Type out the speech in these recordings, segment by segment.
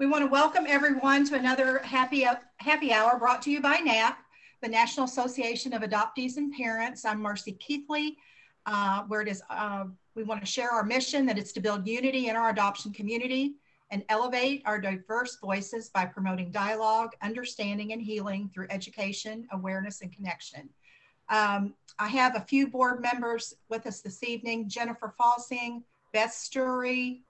We want to welcome everyone to another happy hour brought to you by NAAP, the National Association of Adoptees and Parents. I'm Marcie Keithley, we want to share our mission that it's to build unity in our adoption community and elevate our diverse voices by promoting dialogue, understanding, and healing through education, awareness, and connection. I have a few board members with us this evening: Jennifer Falsing, Beth Story.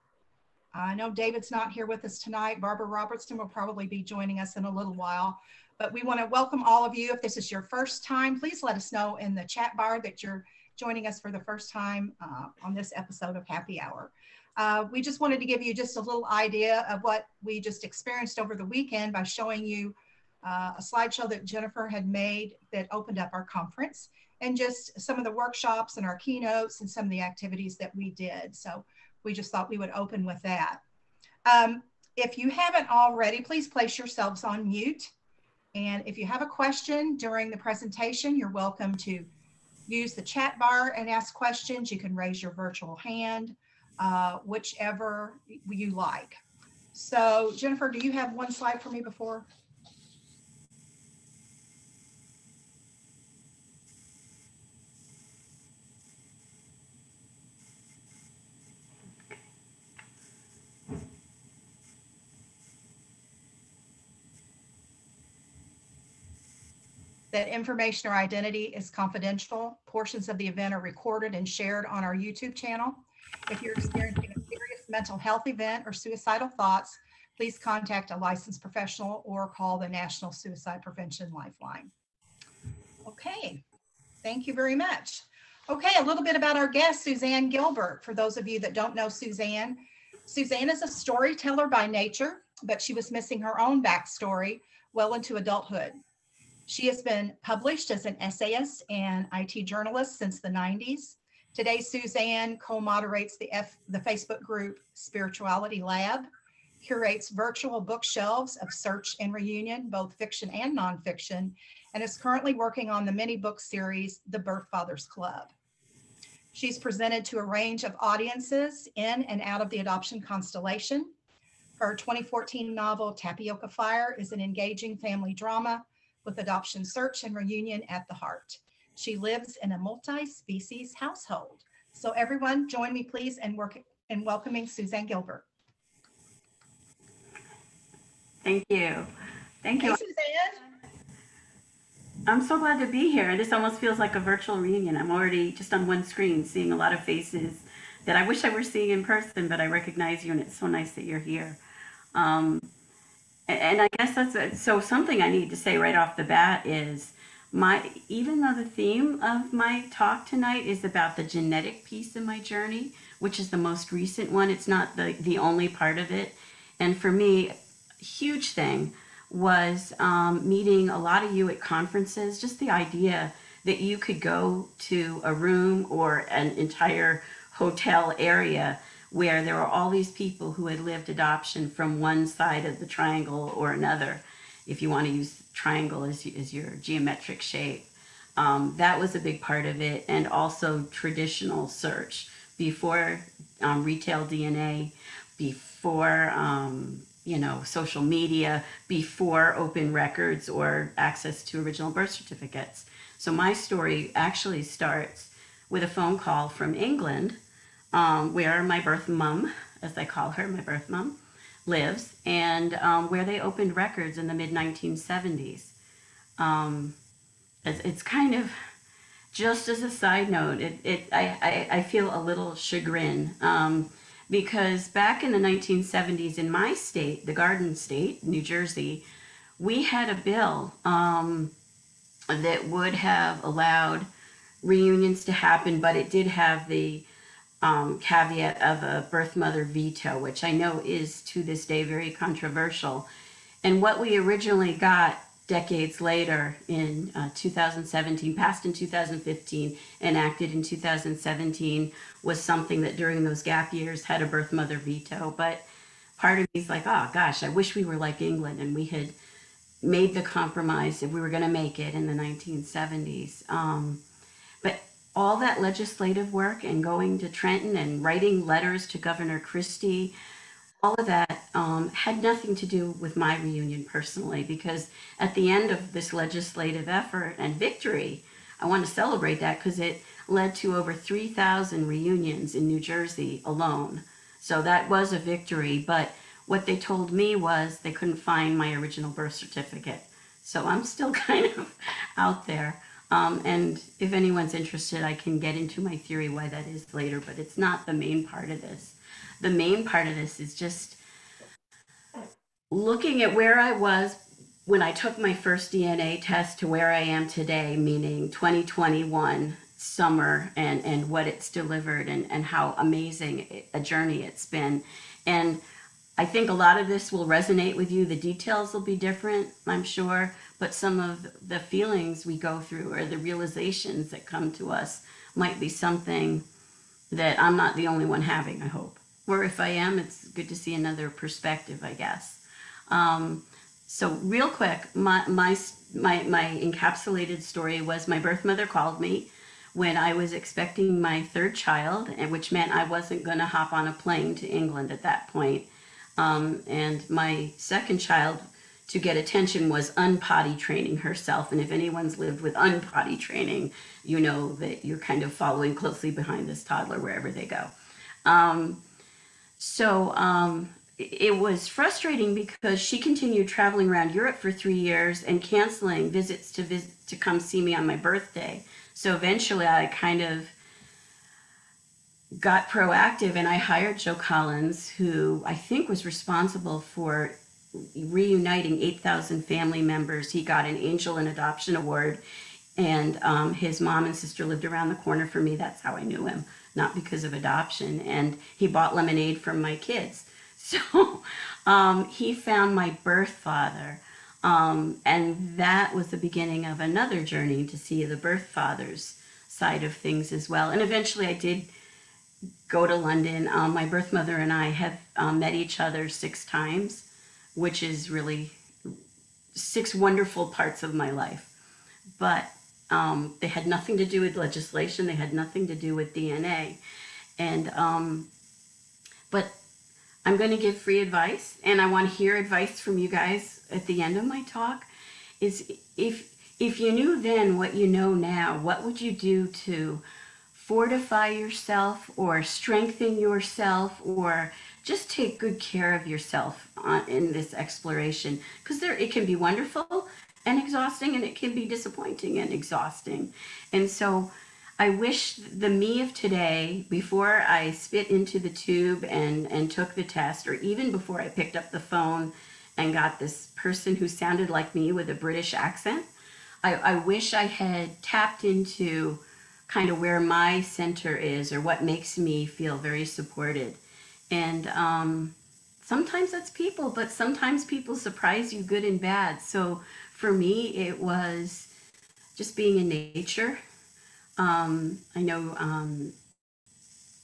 I know David's not here with us tonight. Barbara Robertson will probably be joining us in a little while, but we want to welcome all of you. If this is your first time, please let us know in the chat bar that you're joining us for the first time on this episode of Happy Hour. We just wanted to give you just a little idea of what we just experienced over the weekend by showing you a slideshow that Jennifer had made that opened up our conference, and just some of the workshops and our keynotes and some of the activities that we did. So we just thought we would open with that. If you haven't already, please place yourselves on mute. And if you have a question during the presentation, you're welcome to use the chat bar and ask questions. You can raise your virtual hand, whichever you like. So Jennifer, do you have one slide for me before? That information or identity is confidential. Portions of the event are recorded and shared on our YouTube channel. If you're experiencing a serious mental health event or suicidal thoughts, please contact a licensed professional or call the National Suicide Prevention Lifeline. Okay, thank you very much. Okay, a little bit about our guest, Suzanne Gilbert. For those of you that don't know Suzanne, Suzanne is a storyteller by nature, but she was missing her own backstory well into adulthood. She has been published as an essayist and IT journalist since the 90s. Today, Suzanne co-moderates the Facebook group Spirituality Lab, curates virtual bookshelves of search and reunion, both fiction and nonfiction, and is currently working on the mini book series, The Birth Fathers Club. She's presented to a range of audiences in and out of the adoption constellation. Her 2014 novel, Tapioca Fire, is an engaging family drama with adoption search and reunion at the heart. She lives in a multi-species household. So everyone, join me please in welcoming Suzanne Gilbert. Thank you. Thank you. Hey, Suzanne. I'm so glad to be here. This almost feels like a virtual reunion. I'm already just on one screen seeing a lot of faces that I wish I were seeing in person, but I recognize you, and it's so nice that you're here. And I guess so something I need to say right off the bat is even though the theme of my talk tonight is about the genetic piece of my journey, which is the most recent one, it's not the only part of it. And for me, a huge thing was meeting a lot of you at conferences, just the idea that you could go to a room or an entire hotel area where there were all these people who had lived adoption from one side of the triangle or another, if you want to use triangle as your geometric shape. That was a big part of it, and also traditional search before retail DNA, before social media, before open records or access to original birth certificates. So my story actually starts with a phone call from England, where my birth mom, as I call her, my birth mom, lives, and where they opened records in the mid-1970s. It's kind of, just as a side note, I feel a little chagrin, because back in the 1970s in my state, the Garden State, New Jersey, we had a bill that would have allowed reunions to happen, but it did have the caveat of a birth mother veto, which I know is to this day very controversial. And what we originally got decades later in 2017, passed in 2015, enacted in 2017, was something that during those gap years had a birth mother veto. But part of me is like, oh gosh, I wish we were like England and we had made the compromise if we were going to make it in the 1970s. But all that legislative work and going to Trenton and writing letters to Governor Christie, all of that had nothing to do with my reunion personally, because at the end of this legislative effort and victory, I want to celebrate that because it led to over 3,000 reunions in New Jersey alone. So that was a victory, but what they told me was they couldn't find my original birth certificate. So I'm still kind of out there. And if anyone's interested, I can get into my theory why that is later, but it's not the main part of this. The main part of this is just looking at where I was when I took my first DNA test to where I am today, meaning 2021 summer, and what it's delivered, and how amazing a journey it's been. And I think a lot of this will resonate with you. The details will be different, I'm sure, but some of the feelings we go through or the realizations that come to us might be something that I'm not the only one having, I hope. Or if I am, it's good to see another perspective, I guess. So real quick, my encapsulated story was my birth mother called me when I was expecting my third child, and which meant I wasn't going to hop on a plane to England at that point. And my second child, to get attention, was unpotty training herself. And if anyone's lived with unpotty training, you know that you're kind of following closely behind this toddler wherever they go. It was frustrating because she continued traveling around Europe for 3 years and canceling visits to come see me on my birthday. So eventually I kind of got proactive and I hired Joe Collins, who I think was responsible for reuniting 8,000 family members. He got an Angel in Adoption Award, and his mom and sister lived around the corner from me. That's how I knew him, not because of adoption. And he bought lemonade from my kids. So he found my birth father, and that was the beginning of another journey to see the birth father's side of things as well. And eventually I did go to London. My birth mother and I have met each other 6 times, which is really 6 wonderful parts of my life. But they had nothing to do with legislation. They had nothing to do with DNA. And but I'm going to give free advice, and I want to hear advice from you guys at the end of my talk. Is if you knew then what you know now, what would you do to fortify yourself or strengthen yourself or just take good care of yourself in this exploration? Because it can be wonderful and exhausting, and it can be disappointing and exhausting. And so I wish the me of today, before I spit into the tube and took the test, or even before I picked up the phone and got this person who sounded like me with a British accent, I wish I had tapped into kind of where my center is or what makes me feel very supported. And sometimes that's people, but sometimes people surprise you good and bad. So for me, it was just being in nature. I know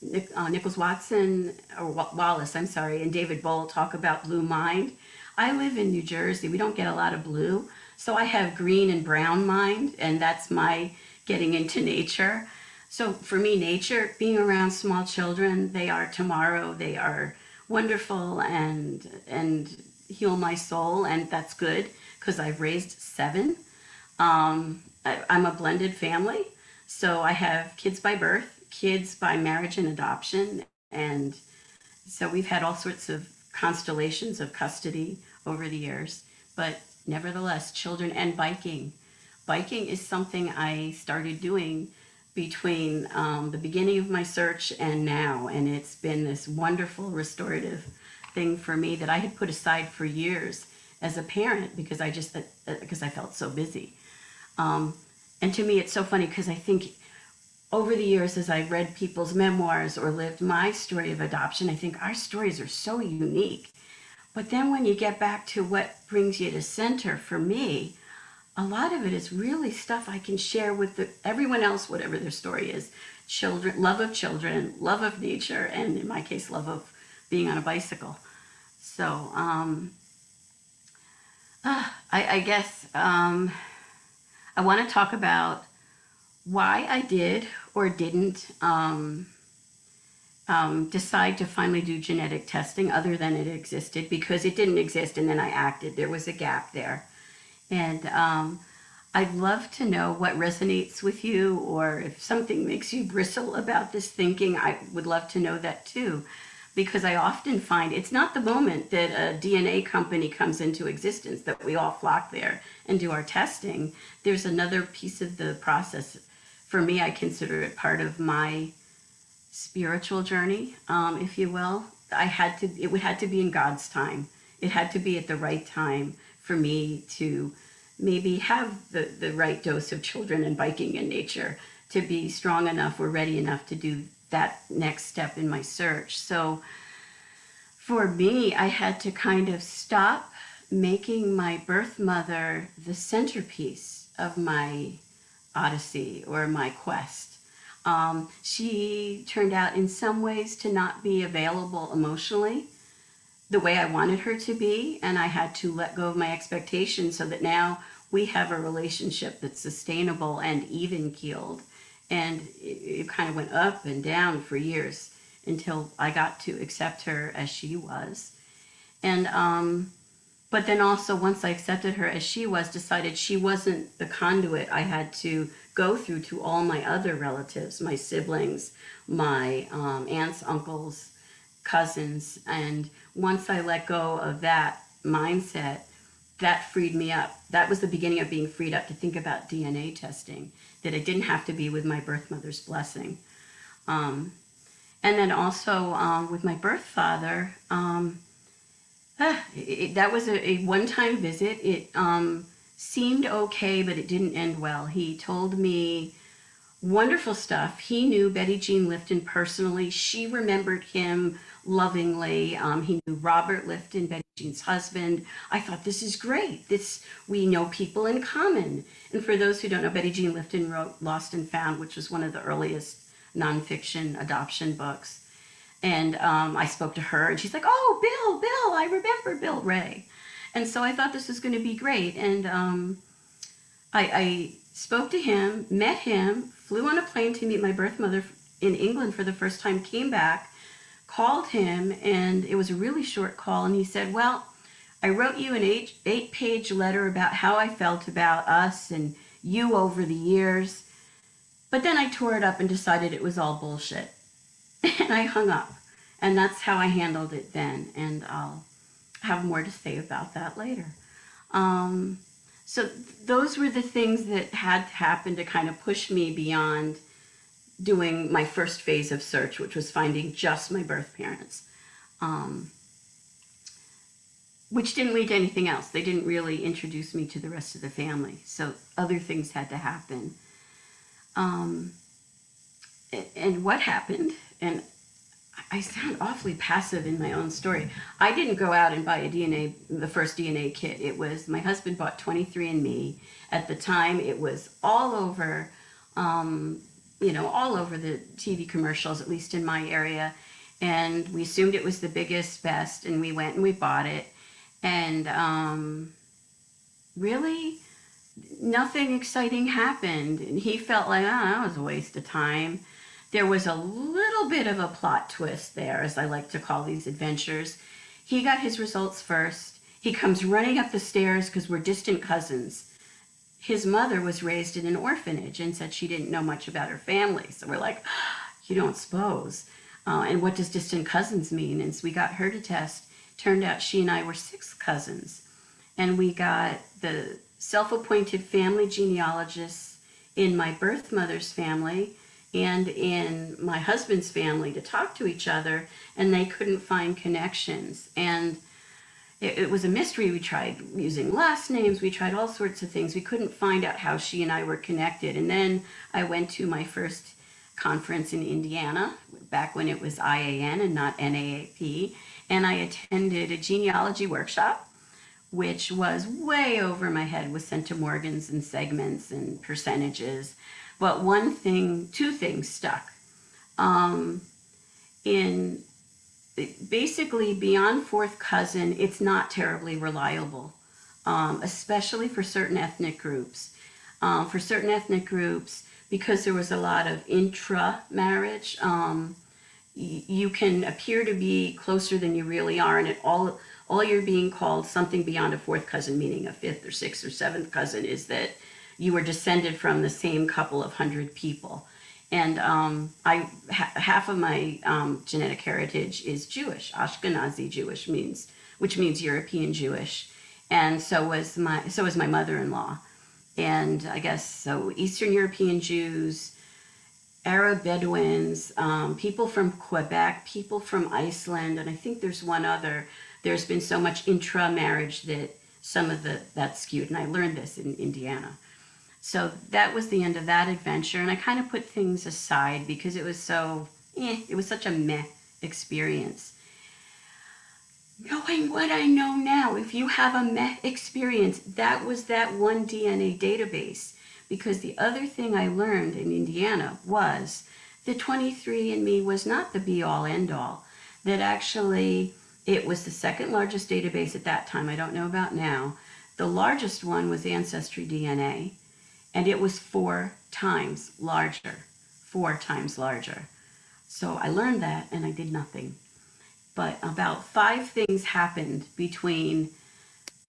Nicholas Watson, or Wallace, I'm sorry, and David Bowl talk about blue mind. I live in New Jersey. We don't get a lot of blue. So I have green and brown mind, and that's my getting into nature. So for me, nature, being around small children, they are tomorrow. They are wonderful and heal my soul, and that's good because I've raised 7. I'm a blended family. So I have kids by birth, kids by marriage and adoption. And so we've had all sorts of constellations of custody over the years. But nevertheless, children and biking. Biking is something I started doing between the beginning of my search and now. And it's been this wonderful restorative thing for me that I had put aside for years as a parent because I felt so busy. And to me, it's so funny because I think over the years, as I've read people's memoirs or lived my story of adoption, I think our stories are so unique. But then when you get back to what brings you to center, for me, a lot of it is really stuff I can share with everyone else, whatever their story is. Children, love of nature, and in my case, love of being on a bicycle. So I guess I want to talk about why I did or didn't decide to finally do genetic testing other than it existed, because it didn't exist and then I acted. There was a gap there. And I'd love to know what resonates with you, or if something makes you bristle about this thinking, I would love to know that too. Because I often find it's not the moment that a DNA company comes into existence that we all flock there and do our testing. There's another piece of the process. For me, I consider it part of my spiritual journey, if you will. It would had to be in God's time. It had to be at the right time for me to maybe have the right dose of children and biking in nature to be strong enough or ready enough to do that next step in my search. So for me, I had to kind of stop making my birth mother the centerpiece of my odyssey or my quest. She turned out in some ways to not be available emotionally the way I wanted her to be, and I had to let go of my expectations so that now we have a relationship that's sustainable and even keeled. And it kind of went up and down for years until I got to accept her as she was. And but then also, once I accepted her as she was, decided she wasn't the conduit I had to go through to all my other relatives, my siblings, my aunts, uncles, cousins. And once I let go of that mindset, that freed me up. That was the beginning of being freed up to think about DNA testing, that it didn't have to be with my birth mother's blessing. And then also with my birth father, that was a one-time visit. It seemed okay, but it didn't end well. He told me wonderful stuff. He knew Betty Jean Lifton personally. She remembered him lovingly. He knew Robert Lifton, Betty Jean's husband. I thought, this is great. We know people in common. And for those who don't know, Betty Jean Lifton wrote Lost and Found, which was one of the earliest nonfiction adoption books. And I spoke to her, and she's like, oh, Bill, I remember Bill Ray. And so I thought this was going to be great. And I spoke to him, met him, flew on a plane to meet my birth mother in England for the first time, came back, called him, and it was a really short call. And he said, well, I wrote you an eight-page letter about how I felt about us and you over the years. But then I tore it up and decided it was all bullshit. And I hung up. And that's how I handled it then. And I'll have more to say about that later. So those were the things that had to happen to kind of push me beyond doing my first phase of search, which was finding just my birth parents, which didn't lead to anything else. They didn't really introduce me to the rest of the family. So other things had to happen. And what happened, and I sound awfully passive in my own story. I didn't go out and buy the first DNA kit. It was, my husband bought 23andMe. At the time, it was all over, all over the TV commercials, at least in my area. And we assumed it was the biggest, best, and we went and we bought it. And really, nothing exciting happened. And he felt like, that was a waste of time. There was a little bit of a plot twist there, as I like to call these adventures. He got his results first. He comes running up the stairs because we're distant cousins. His mother was raised in an orphanage and said she didn't know much about her family. So we're like, you don't suppose. And what does distant cousins mean? And so we got her to test. Turned out she and I were 6 cousins. And we got the self-appointed family genealogists in my birth mother's family and in my husband's family to talk to each other, and they couldn't find connections. And it was a mystery. We tried using last names. We tried all sorts of things. We couldn't find out how she and I were connected. And then I went to my first conference in Indiana, back when it was IAN and not NAAP, and I attended a genealogy workshop, which was way over my head with centimorgans and segments and percentages. But two things stuck. In basically beyond 4th cousin, it's not terribly reliable, especially for certain ethnic groups. Because there was a lot of intra-marriage, you can appear to be closer than you really are, and all you're being called something beyond a fourth cousin, meaning a fifth or sixth or seventh cousin, is that you were descended from the same couple of hundred people. And half of my genetic heritage is Jewish. Ashkenazi Jewish which means European Jewish, and so was my mother-in-law. And I guess so Eastern European Jews, Arab Bedouins, people from Quebec, people from Iceland, and I think there's one other. There's been so much intra-marriage that some of that's skewed, and I learned this in Indiana. So that was the end of that adventure, and I kind of put things aside because it was it was such a meh experience. Knowing what I know now, if you have a meh experience, that was that one DNA database. Because the other thing I learned in Indiana was that 23andMe was not the be-all, end-all. That actually it was the second largest database at that time. I don't know about now. The largest one was Ancestry DNA, and it was 4 times larger. 4 times larger. So I learned that, and I did nothing. But about 5 things happened between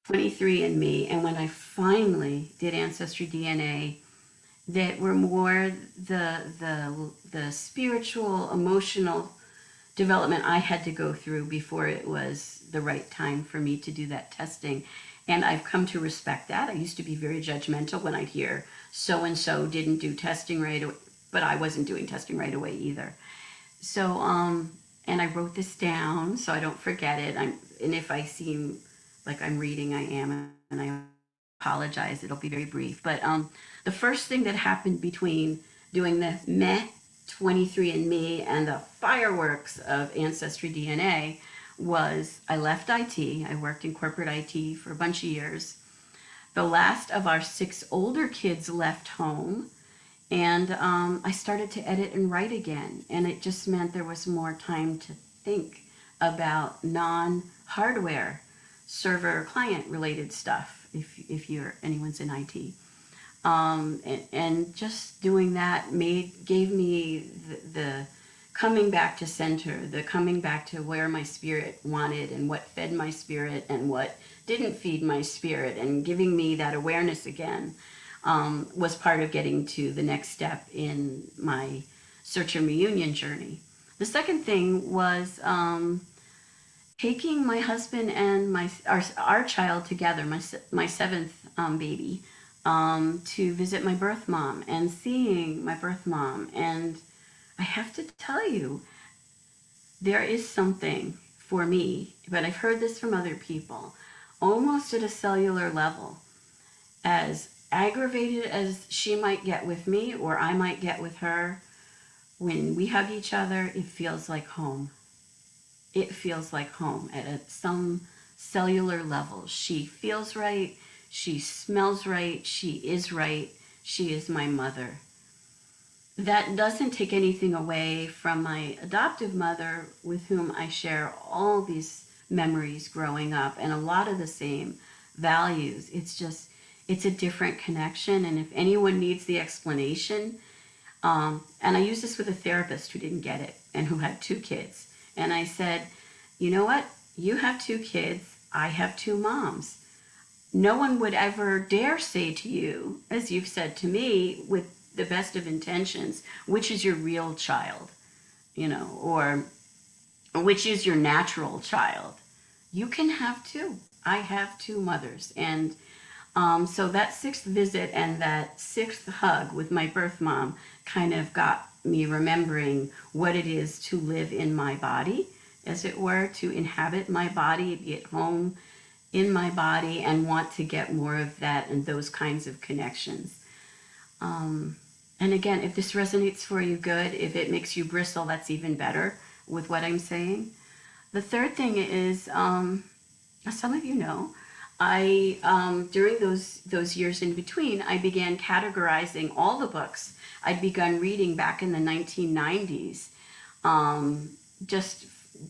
23andMe and when I finally did Ancestry DNA that were more the spiritual, emotional development I had to go through before it was the right time for me to do that testing. And I've come to respect that. I used to be very judgmental when I'd hear so-and-so didn't do testing right away, but I wasn't doing testing right away either. So, and I wrote this down so I don't forget it. And if I seem like I'm reading, I am, and I apologize. It'll be very brief. But the first thing that happened between doing the meh 23andMe and the fireworks of Ancestry DNA was I left IT. I worked in corporate IT for a bunch of years. The last of our 6 older kids left home, and I started to edit and write again. And it just meant there was more time to think about non-hardware server client related stuff if anyone's in IT. And just doing that gave me the coming back to center, the coming back to where my spirit wanted and what fed my spirit and what didn't feed my spirit, and giving me that awareness again was part of getting to the next step in my search and reunion journey. The second thing was taking my husband and our child together, my 7th baby, to visit my birth mom and seeing my birth mom. And I have to tell you, there is something for me, but I've heard this from other people, almost at a cellular level, as aggravated as she might get with me or I might get with her, when we hug each other, it feels like home. It feels like home at some cellular level. She feels right. She smells right. She is right. She is my mother. That doesn't take anything away from my adoptive mother, with whom I share all these memories growing up and a lot of the same values. It's a different connection. And if anyone needs the explanation, and I used this with a therapist who didn't get it and who had 2 kids. And I said, you know what? You have 2 kids. I have 2 moms. No one would ever dare say to you, as you've said to me, with the best of intentions, which is your real child, or which is your natural child. You can have 2. I have 2 mothers. And so that 6th visit and that 6th hug with my birth mom kind of got me remembering what it is to live in my body, as it were, to inhabit my body, be at home in my body, and want to get more of that and those kinds of connections. And again, if this resonates for you, good. If it makes you bristle, that's even better with what I'm saying. The third thing is, as some of you know, I during those years in between, I began categorizing all the books I'd begun reading back in the 1990s. Just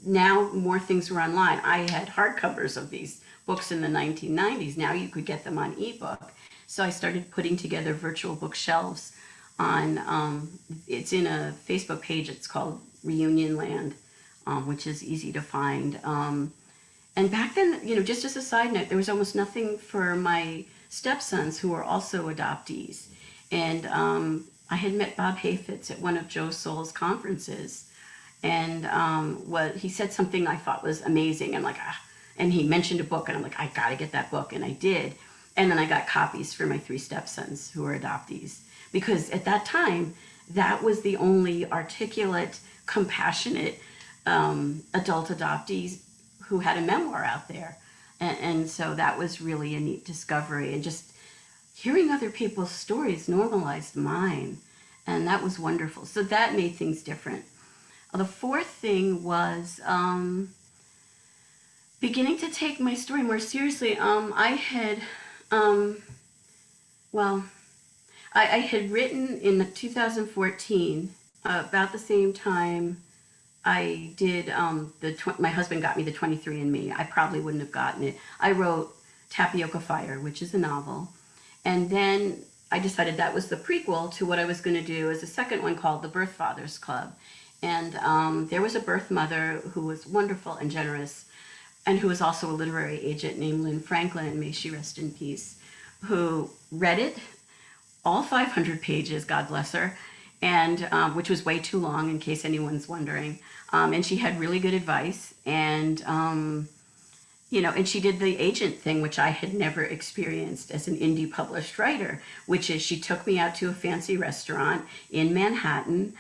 now, more things were online. I had hardcovers of these books in the 1990s. Now you could get them on ebook. So I started putting together virtual bookshelves on, it's in a Facebook page. It's called Reunion Land, which is easy to find. And back then, just as a side note, there was almost nothing for my stepsons who were also adoptees. And I had met Bob Hayfitz at one of Joe Soul's conferences. And he said something I thought was amazing. I'm like, and he mentioned a book, and I'm like, I got to get that book. And I did. And then I got copies for my 3 stepsons who were adoptees. Because at that time, that was the only articulate, compassionate adult adoptees who had a memoir out there. And so that was really a neat discovery. And just hearing other people's stories normalized mine. And that was wonderful. So that made things different. The 4th thing was beginning to take my story more seriously. I had written in 2014, about the same time I did my husband got me the 23andMe. I probably wouldn't have gotten it. I wrote Tapioca Fire, which is a novel. And then I decided that was the prequel to what I was going to do as a second one called The Birth Fathers Club. And there was a birth mother who was wonderful and generous, and who was also a literary agent named Lynn Franklin, may she rest in peace, who read it, all 500 pages, God bless her, and which was way too long in case anyone's wondering. And she had really good advice, and and she did the agent thing, which I had never experienced as an indie published writer, which is she took me out to a fancy restaurant in Manhattan.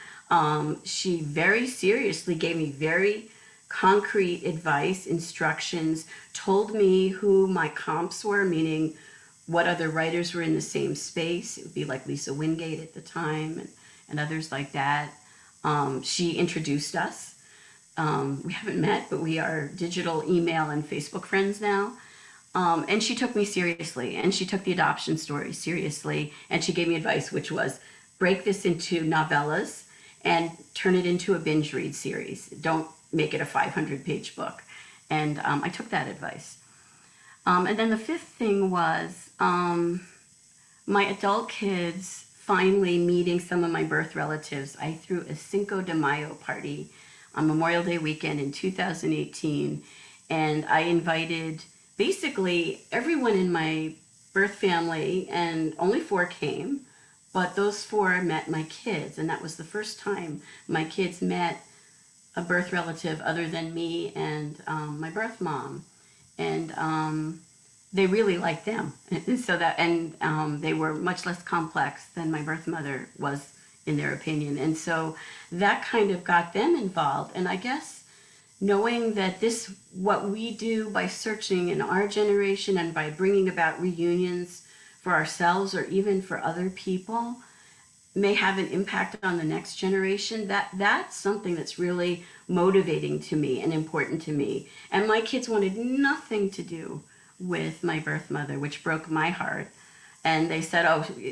She very seriously gave me very concrete advice, instructions, told me who my comps were, meaning what other writers were in the same space. It would be like Lisa Wingate at the time and others like that. She introduced us. We haven't met, but we are digital email and Facebook friends now. And she took me seriously, and she took the adoption story seriously, and she gave me advice, which was break this into novellas and turn it into a binge read series. Don't make it a 500-page book. And I took that advice. And then the 5th thing was my adult kids finally meeting some of my birth relatives. I threw a Cinco de Mayo party on Memorial Day weekend in 2018, and I invited basically everyone in my birth family, and only 4 came, but those 4 met my kids, and that was the first time my kids met a birth relative other than me and my birth mom. And they really liked them. And they were much less complex than my birth mother was in their opinion. And so that kind of got them involved. And I guess knowing that what we do by searching in our generation and by bringing about reunions for ourselves or even for other people may have an impact on the next generation, that's something that's really motivating to me and important to me. And my kids wanted nothing to do with my birth mother, which broke my heart. And they said,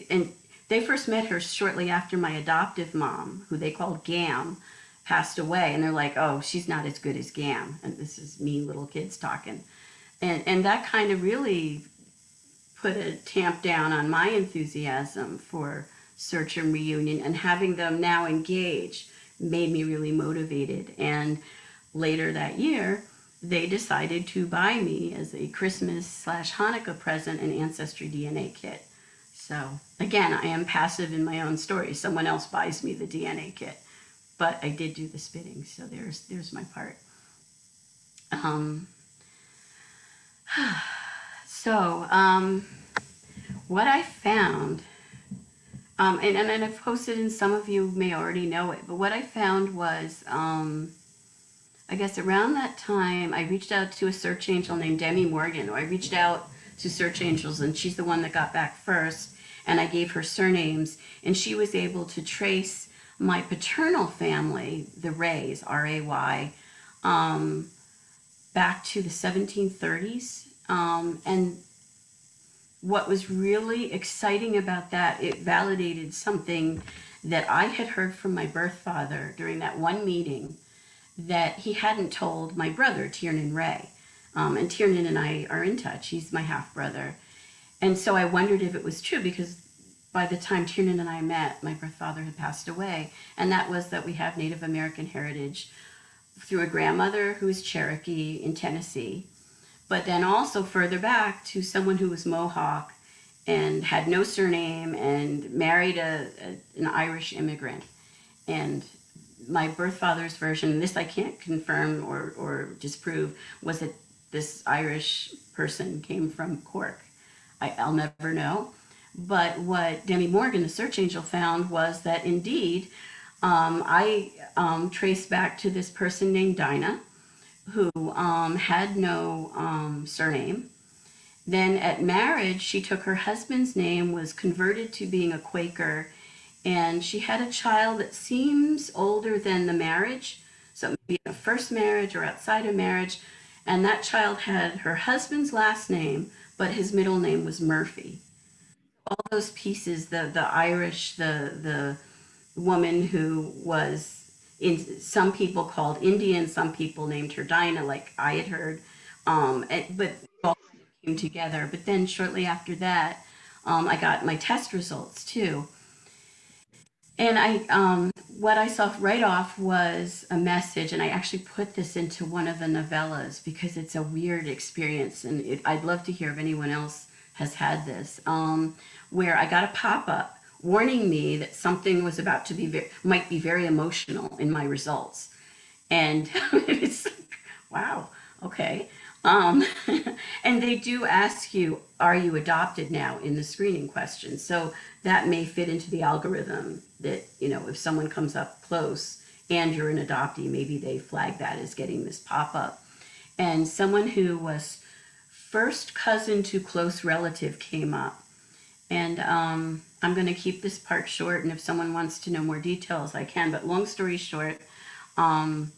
and they first met her shortly after my adoptive mom, who they called Gam, passed away. And they're like, oh, she's not as good as Gam. And this is me, little kids talking. And that kind of really put a tamp down on my enthusiasm for search and reunion, and having them now engage made me really motivated. And later that year, they decided to buy me as a Christmas/Hanukkah present an Ancestry DNA kit. So again, I am passive in my own story. Someone else buys me the DNA kit, but I did do the spitting. So there's my part. What I found, and I've posted, and some of you may already know it, but what I found was, I guess around that time, I reached out to a search angel named Demi Morgan, or I reached out to search angels, and she's the one that got back first, and I gave her surnames, and she was able to trace my paternal family, the Rays, R-A-Y, back to the 1730s, and what was really exciting about that, it validated something that I had heard from my birth father during that one meeting that he hadn't told my brother, Tiernan Ray. And Tiernan and I are in touch. He's my half brother. And so I wondered if it was true, because by the time Tiernan and I met, my birth father had passed away. And that was that we have Native American heritage through a grandmother who was Cherokee in Tennessee, but then also further back to someone who was Mohawk and had no surname and married an Irish immigrant. And my birth father's version, this I can't confirm or disprove, was that this Irish person came from Cork. I'll never know. But what Demi Morgan, the search angel, found was that indeed I traced back to this person named Dinah who had no surname. Then at marriage, she took her husband's name, was converted to being a Quaker, and she had a child that seems older than the marriage, so maybe a first marriage or outside of marriage. And that child had her husband's last name, but his middle name was Murphy. All those pieces, the Irish, the woman who was in, some people called Indian, some people named her Dinah, like I had heard, but it all came together. But then shortly after that, I got my test results too. And what I saw right off was a message, and I actually put this into one of the novellas because it's a weird experience, and I'd love to hear if anyone else has had this, where I got a pop-up warning me that something was about to be might be very emotional in my results, and it's like, wow, okay. Um, and they do ask you, are you adopted now in the screening question? So that may fit into the algorithm that, you know, if someone comes up close and you're an adoptee, maybe they flag that as getting this pop up. And someone who was first cousin to close relative came up. And I'm going to keep this part short. And if someone wants to know more details, I can. But long story short, um,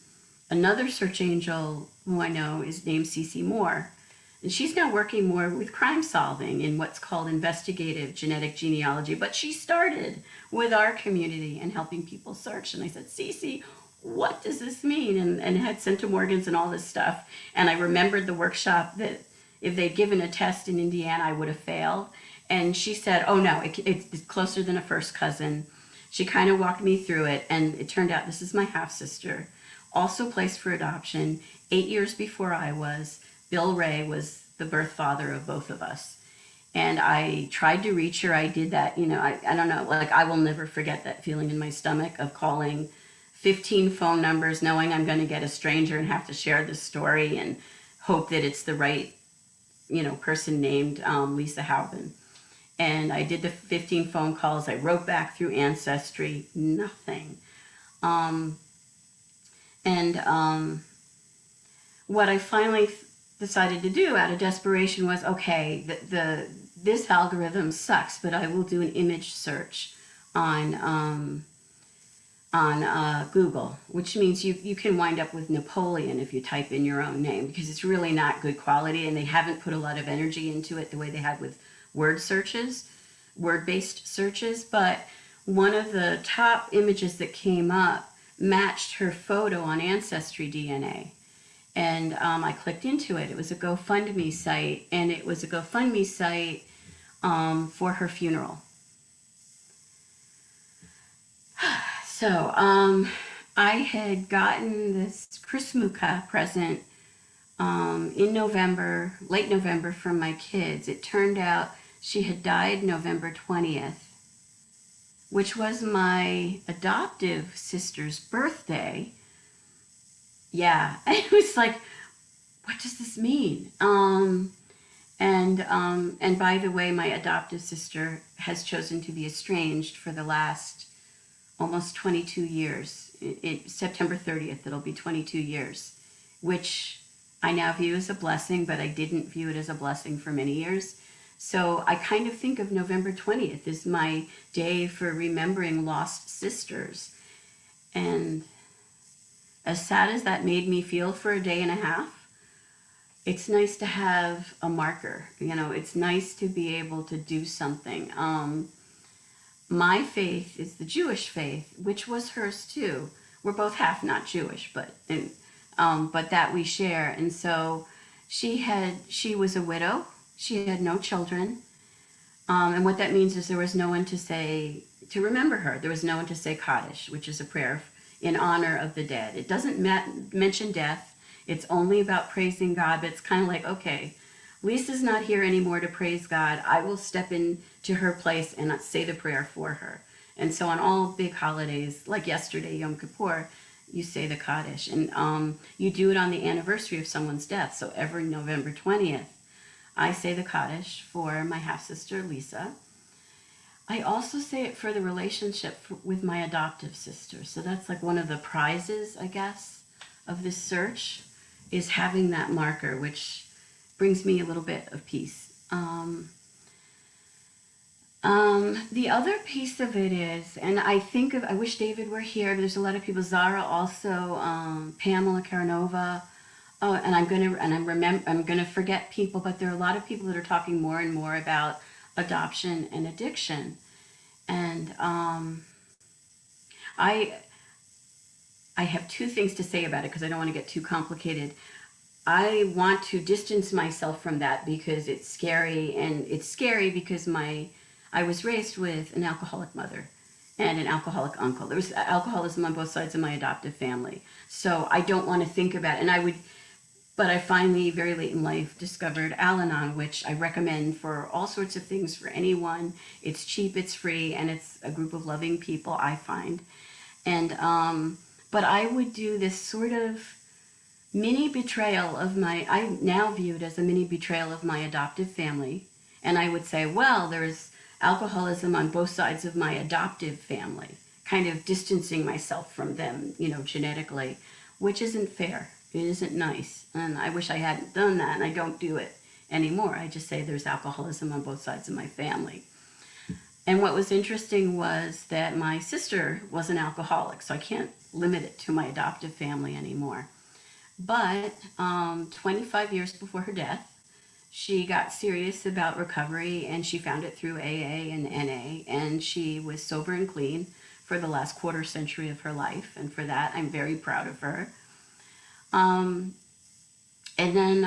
another search angel who I know is named Cece Moore. And she's now working more with crime solving in what's called investigative genetic genealogy. But she started with our community and helping people search. And I said, Cece, what does this mean? And had centimorgans and all this stuff. And I remembered the workshop that if they'd given a test in Indiana, I would have failed. And she said, oh no, it's closer than a first cousin. She kind of walked me through it. And it turned out this is my half sister, also placed for adoption 8 years before I was. Bill Ray was the birth father of both of us. And I tried to reach her. I did that, you know, I don't know, like I will never forget that feeling in my stomach of calling 15 phone numbers, knowing I'm going to get a stranger and have to share this story and hope that it's the right, you know, person named Lisa Halvin. And I did the 15 phone calls. I wrote back through Ancestry, nothing. Um, and what I finally decided to do out of desperation was, okay, this algorithm sucks, but I will do an image search on Google, which means you can wind up with Napoleon if you type in your own name, because it's really not good quality, and they haven't put a lot of energy into it the way they had with word searches, word-based searches. But one of the top images that came up matched her photo on Ancestry DNA. And I clicked into it. It was a GoFundMe site, and it was a GoFundMe site for her funeral. So I had gotten this Chrismukkah present in November, late November, from my kids. It turned out she had died November 20th, which was my adoptive sister's birthday. Yeah, it was like, what does this mean? And by the way, my adoptive sister has chosen to be estranged for the last almost 22 years. September 30th, it'll be 22 years, which I now view as a blessing, but I didn't view it as a blessing for many years. So I kind of think of November 20th as my day for remembering lost sisters. And as sad as that made me feel for a day and a half, it's nice to have a marker. You know, it's nice to be able to do something. My faith is the Jewish faith, which was hers too. We're both half not Jewish, but that we share. And so she was a widow. She had no children. And what that means is there was no one to remember her. There was no one to say Kaddish, which is a prayer in honor of the dead. It doesn't mention death. It's only about praising God, but it's kind of like, okay, Lisa's not here anymore to praise God. I will step into her place and say the prayer for her. And so on all big holidays, like yesterday, Yom Kippur, you say the Kaddish. And you do it on the anniversary of someone's death. So every November 20th, I say the Kaddish for my half-sister, Lisa. I also say it for the relationship with my adoptive sister. So that's like one of the prizes, I guess, of this search, is having that marker, which brings me a little bit of peace. The other piece of it is, and I wish David were here, but there's a lot of people, Zara also, Pamela Karanova, oh, and I'm gonna forget people, but there are a lot of people that are talking more and more about adoption and addiction. And I have two things to say about it because I don't want to get too complicated. I want to distance myself from that because it's scary, and it's scary because I was raised with an alcoholic mother and an alcoholic uncle. There was alcoholism on both sides of my adoptive family. So I don't want to think about it. But I finally, very late in life, discovered Al-Anon, which I recommend for all sorts of things for anyone. It's cheap, it's free, and it's a group of loving people, I find. And, but I would do this sort of mini betrayal I now view it as a mini betrayal of my adoptive family. And I would say, well, there's alcoholism on both sides of my adoptive family, kind of distancing myself from them, genetically, which isn't fair. It isn't nice. And I wish I hadn't done that, and I don't do it anymore. I just say there's alcoholism on both sides of my family. And what was interesting was that my sister was an alcoholic, so I can't limit it to my adoptive family anymore. But 25 years before her death, she got serious about recovery, and she found it through AA and NA, and she was sober and clean for the last quarter century of her life. And for that, I'm very proud of her. And then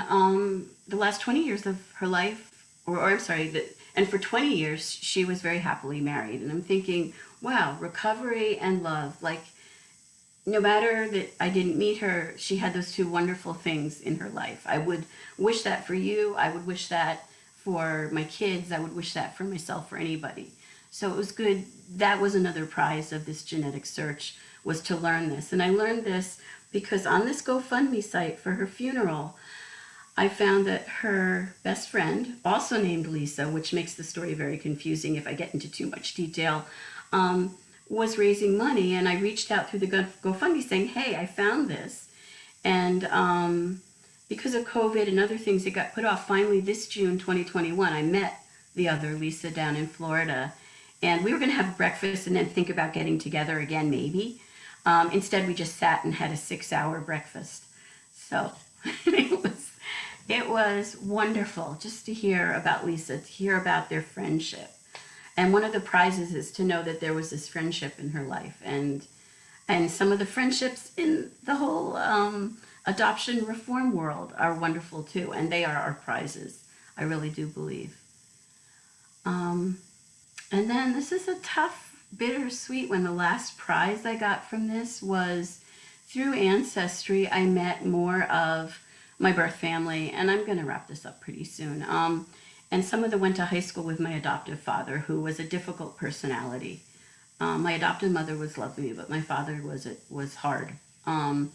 the last 20 years of her life, and for 20 years, she was very happily married. And I'm thinking, wow, recovery and love. Like, no matter that I didn't meet her, she had those two wonderful things in her life. I would wish that for you. I would wish that for my kids. I would wish that for myself, for anybody. So it was good. That was another prize of this genetic search, was to learn this. And I learned this because on this GoFundMe site for her funeral, I found that her best friend, also named Lisa, which makes the story very confusing if I get into too much detail, was raising money. And I reached out through the GoFundMe saying, hey, I found this. And because of COVID and other things, it got put off. Finally, this June 2021, I met the other Lisa down in Florida. And we were going to have breakfast and then think about getting together again, maybe. Instead, we just sat and had a 6-hour breakfast. So it was wonderful just to hear about Lisa, to hear about their friendship. And one of the prizes is to know that there was this friendship in her life. And some of the friendships in the whole adoption reform world are wonderful too. And they are our prizes, I really do believe. And then this is a tough, bittersweet one. The last prize I got from this was through Ancestry. I met more of my birth family, and I'm going to wrap this up pretty soon. And some of them went to high school with my adoptive father, who was a difficult personality. My adoptive mother was lovely, but my father was hard. And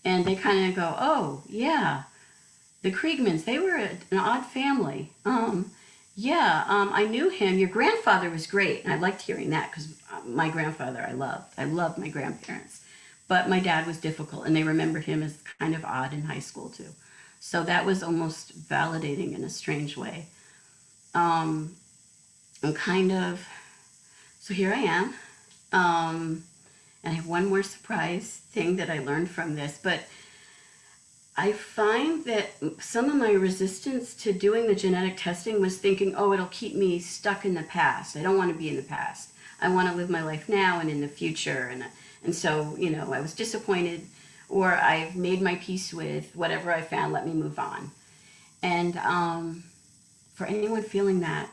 they kind of go, oh, yeah, the Kriegmans, they were an odd family. I knew him. Your grandfather was great. And I liked hearing that because my grandfather I loved. I loved my grandparents. But my dad was difficult, and they remembered him as kind of odd in high school too. So that was almost validating in a strange way. So here I am. And I have one more surprise thing that I learned from this, but I find that some of my resistance to doing the genetic testing was thinking, oh, it'll keep me stuck in the past. I don't want to be in the past. I want to live my life now and in the future. And so, I was disappointed, or I've made my peace with whatever I found, let me move on. And for anyone feeling that,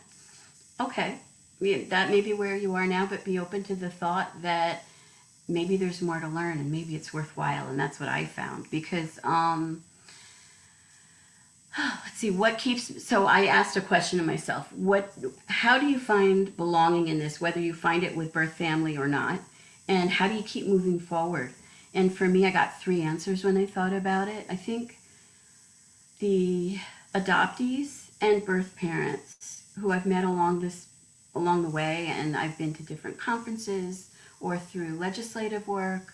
Okay, yeah, that may be where you are now, but be open to the thought that maybe there's more to learn and maybe it's worthwhile. And that's what I found because, let's see, what keeps, so I asked a question to myself, how do you find belonging in this, whether you find it with birth family or not? And how do you keep moving forward? And for me, I got three answers when I thought about it. I think the adoptees and birth parents who I've met along the way, and I've been to different conferences or through legislative work,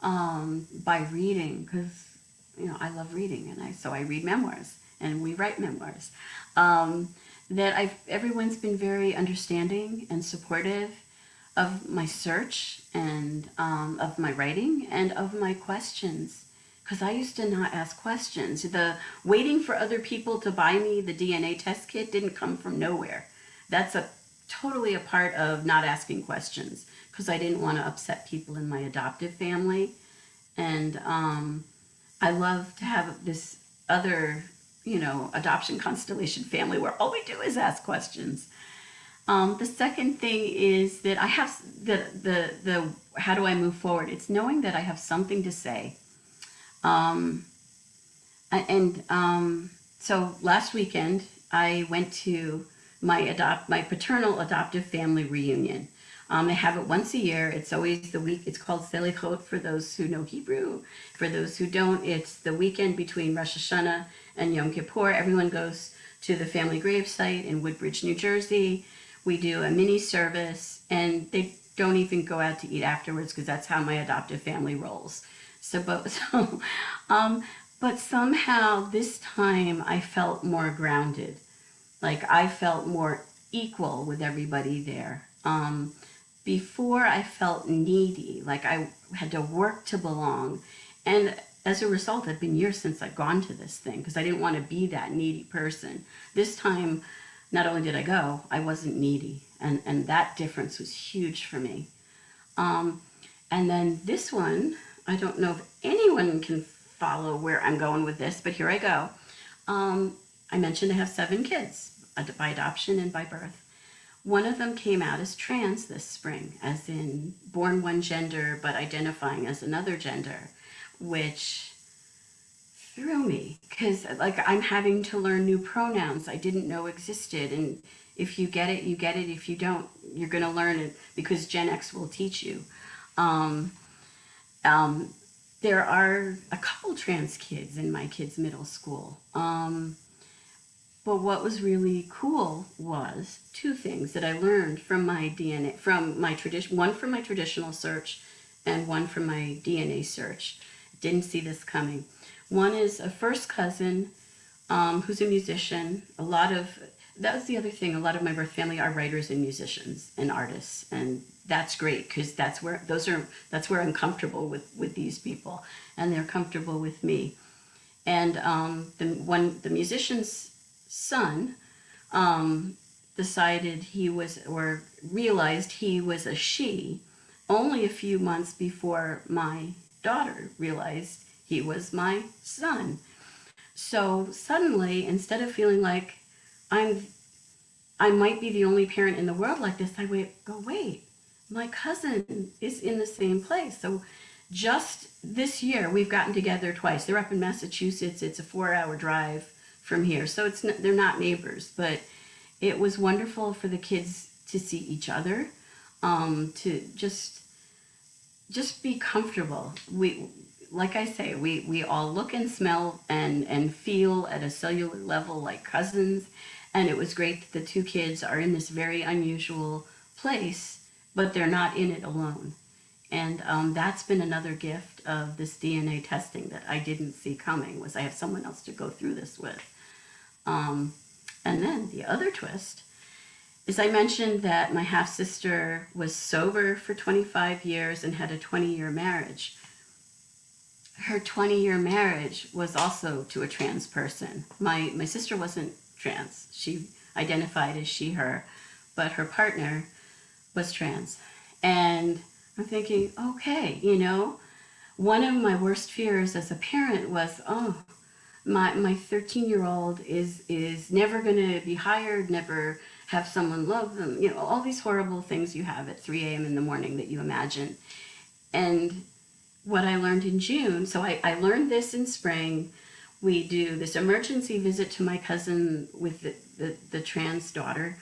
by reading, because I love reading, and so I read memoirs and we write memoirs. That everyone's been very understanding and supportive of my search and of my writing and of my questions. Because I used to not ask questions. The waiting for other people to buy me the DNA test kit didn't come from nowhere. That's totally a part of not asking questions because I didn't want to upset people in my adoptive family. And I love to have this other, adoption constellation family where all we do is ask questions. The second thing is that I have the how do I move forward? It's knowing that I have something to say. Um, so last weekend I went to my paternal adoptive family reunion. They have it once a year. It's always the week. It's called Selichot for those who know Hebrew. For those who don't, it's the weekend between Rosh Hashanah and Yom Kippur. Everyone goes to the family gravesite in Woodbridge, New Jersey. We do a mini service, and they don't even go out to eat afterwards because that's how my adoptive family rolls. But somehow this time I felt more grounded. Like I felt more equal with everybody there. Before I felt needy, like I had to work to belong. And as a result, it's been years since I'd gone to this thing because I didn't want to be that needy person. This time, not only did I go, I wasn't needy. And that difference was huge for me. And then this one, I don't know if anyone can follow where I'm going with this, but here I go. I mentioned I have 7 kids by adoption and by birth. One of them came out as trans this spring, as in born one gender but identifying as another gender, which threw me because I'm having to learn new pronouns I didn't know existed. And if you get it, you get it. If you don't, you're going to learn it because Gen X will teach you. Um, um, there are a couple trans kids in my kids' middle school. But what was really cool was 2 things that I learned from my DNA, from my tradition, one from my traditional search and one from my DNA search. Didn't see this coming. One is a first cousin who's a musician. That was the other thing. A lot of my birth family are writers and musicians and artists, and that's great because that's where I'm comfortable with these people, and they're comfortable with me. And the musician's son decided realized he was a she only a few months before my daughter realized he was my son. So suddenly, instead of feeling like I might be the only parent in the world like this, wait, my cousin is in the same place. So just this year, we've gotten together twice. They're up in Massachusetts. It's a 4-hour drive from here. So they're not neighbors, but it was wonderful for the kids to see each other, to just be comfortable. Like I say, we all look and smell and feel at a cellular level like cousins. And it was great that the 2 kids are in this very unusual place, but they're not in it alone. And that's been another gift of this DNA testing that I didn't see coming, was I have someone else to go through this with. And then the other twist is I mentioned that my half-sister was sober for 25 years and had a 20-year marriage. Her 20-year marriage was also to a trans person. My sister wasn't trans. She identified as she, her, but her partner was trans. And I'm thinking, okay, one of my worst fears as a parent was, my 13-year-old is never going to be hired, never have someone love them, all these horrible things you have at 3 a.m. in the morning that you imagine. And what I learned in June, so I learned this in spring. We do this emergency visit to my cousin with the trans daughter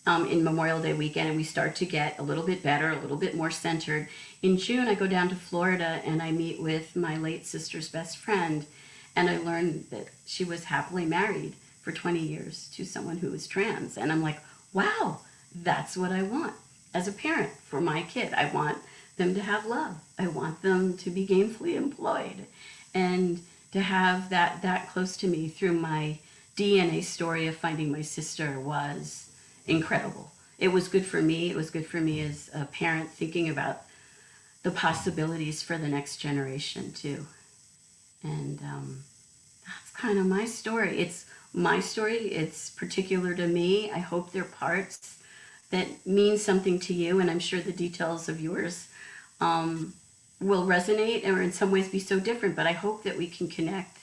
in Memorial Day weekend, and we start to get a little bit better, a little bit more centered. In June, I go down to Florida and I meet with my late sister's best friend, and I learned that she was happily married for 20 years to someone who was trans. And I'm like, wow, that's what I want as a parent for my kid. I want them to have love. I want them to be gainfully employed, and to have that close to me through my DNA story of finding my sister was incredible. It was good for me. It was good for me as a parent, thinking about the possibilities for the next generation too. And that's kind of my story. It's my story. It's particular to me. I hope there are parts that mean something to you, and I'm sure the details of yours will resonate or in some ways be so different, but I hope that we can connect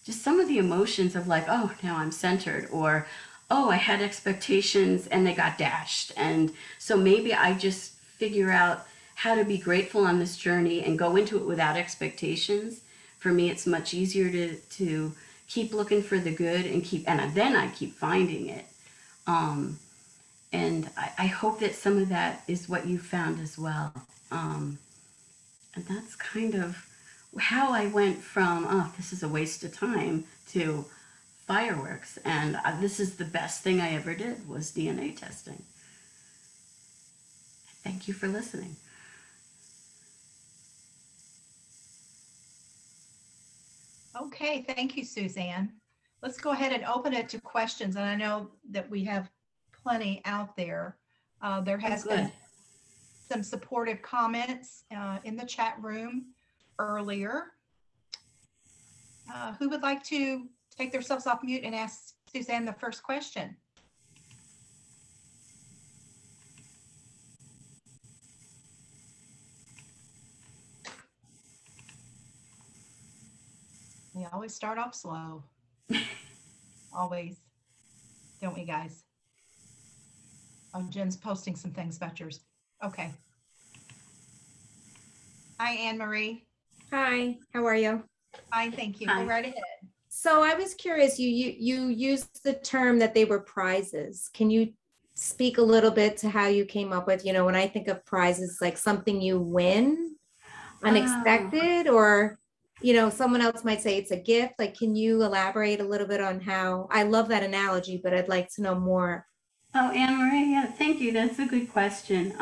just some of the emotions of like, oh, now I'm centered, or, oh, I had expectations and they got dashed. And so maybe I just figure out how to be grateful on this journey and go into it without expectations. For me, it's much easier to keep looking for the good and then I keep finding it. And I hope that some of that is what you found as well. And that's kind of how I went from, oh, this is a waste of time, to fireworks. And this is the best thing I ever did, was DNA testing. Thank you for listening. Okay, thank you, Suzanne. Let's go ahead and open it to questions. And I know that we have plenty out there. There has been some supportive comments in the chat room earlier. Who would like to take themselves off mute and ask Suzanne the first question? We always start off slow. Always. Don't we, guys? Oh, Jen's posting some things about yours. Okay. Hi, Anne Marie. Hi, how are you? Fine, thank you. Hi. Go right ahead. So I was curious, you used the term that they were prizes. Can you speak a little bit to how you came up with, when I think of prizes, like something you win, unexpected, or, someone else might say it's a gift. Like, can you elaborate a little bit on how? I love that analogy, but I'd like to know more. Oh, Anne Marie, yeah, thank you. That's a good question.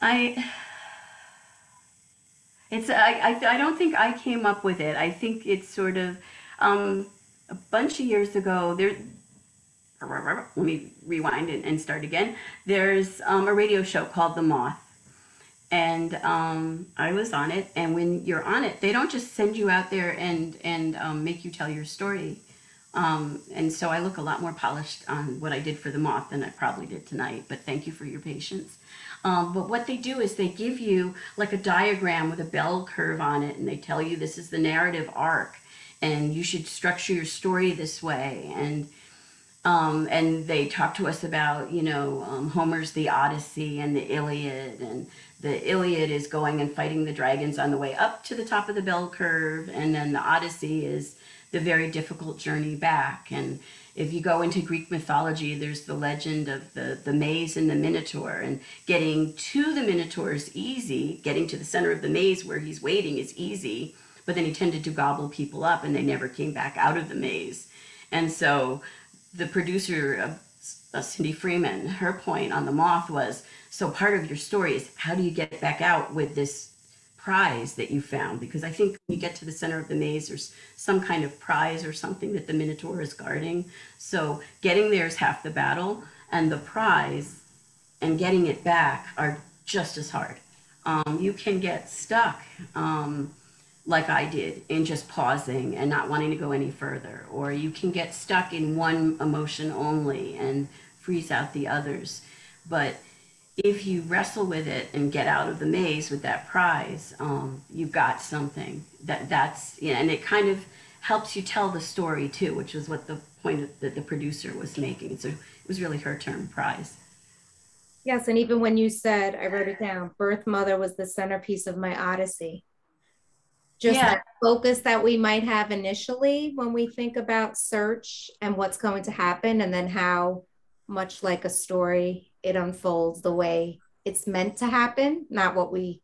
I don't think I came up with it. I think it's sort of a bunch of years ago. Let me rewind and start again. There's a radio show called The Moth, and I was on it. And when you're on it, they don't just send you out there and make you tell your story. And so I look a lot more polished on what I did for The Moth than I probably did tonight. But thank you for your patience. But what they do is they give you like a diagram with a bell curve on it, and they tell you this is the narrative arc, and you should structure your story this way. And they talk to us about, Homer's The Odyssey and the Iliad, and the Iliad is going and fighting the dragons on the way up to the top of the bell curve, and then the Odyssey is the very difficult journey back. And if you go into Greek mythology, there's the legend of the maze and the Minotaur, and getting to the Minotaur is easy. Getting to the center of the maze where he's waiting is easy, but then he tended to gobble people up and they never came back out of the maze. And so the producer of Cyndi Freeman, her point on The Moth was, so part of your story is how do you get back out with this prize that you found? Because I think when you get to the center of the maze, there's some kind of prize or something that the Minotaur is guarding. So getting there is half the battle, and the prize and getting it back are just as hard. You can get stuck, like I did, in just pausing and not wanting to go any further, or you can get stuck in one emotion only and freeze out the others. But if you wrestle with it and get out of the maze with that prize, you've got something that's, and it kind of helps you tell the story too, which was what the point that the producer was making. So it was really her term, prize. Yes, and even when you said, I wrote it down, birth mother was the centerpiece of my odyssey. Just Yeah. that focus that we might have initially when we think about search and what's going to happen, and then how much like a story it unfolds the way it's meant to happen, not what we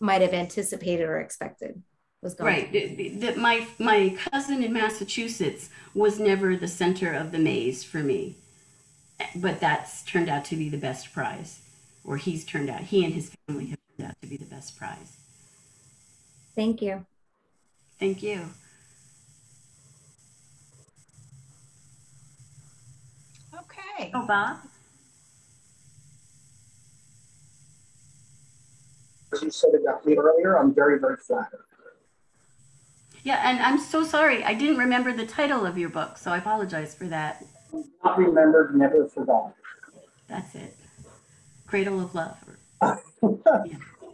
might have anticipated or expected was going Right. My cousin in Massachusetts was never the center of the maze for me, but that's turned out to be the best prize, or he and his family have turned out to be the best prize. Thank you. Thank you. Okay. Oh, Bob? As you said about me earlier, I'm very, very flattered. Yeah, and I'm so sorry. I didn't remember the title of your book, so I apologize for that. Not remembered, never forgotten. That's it. Cradle of Love.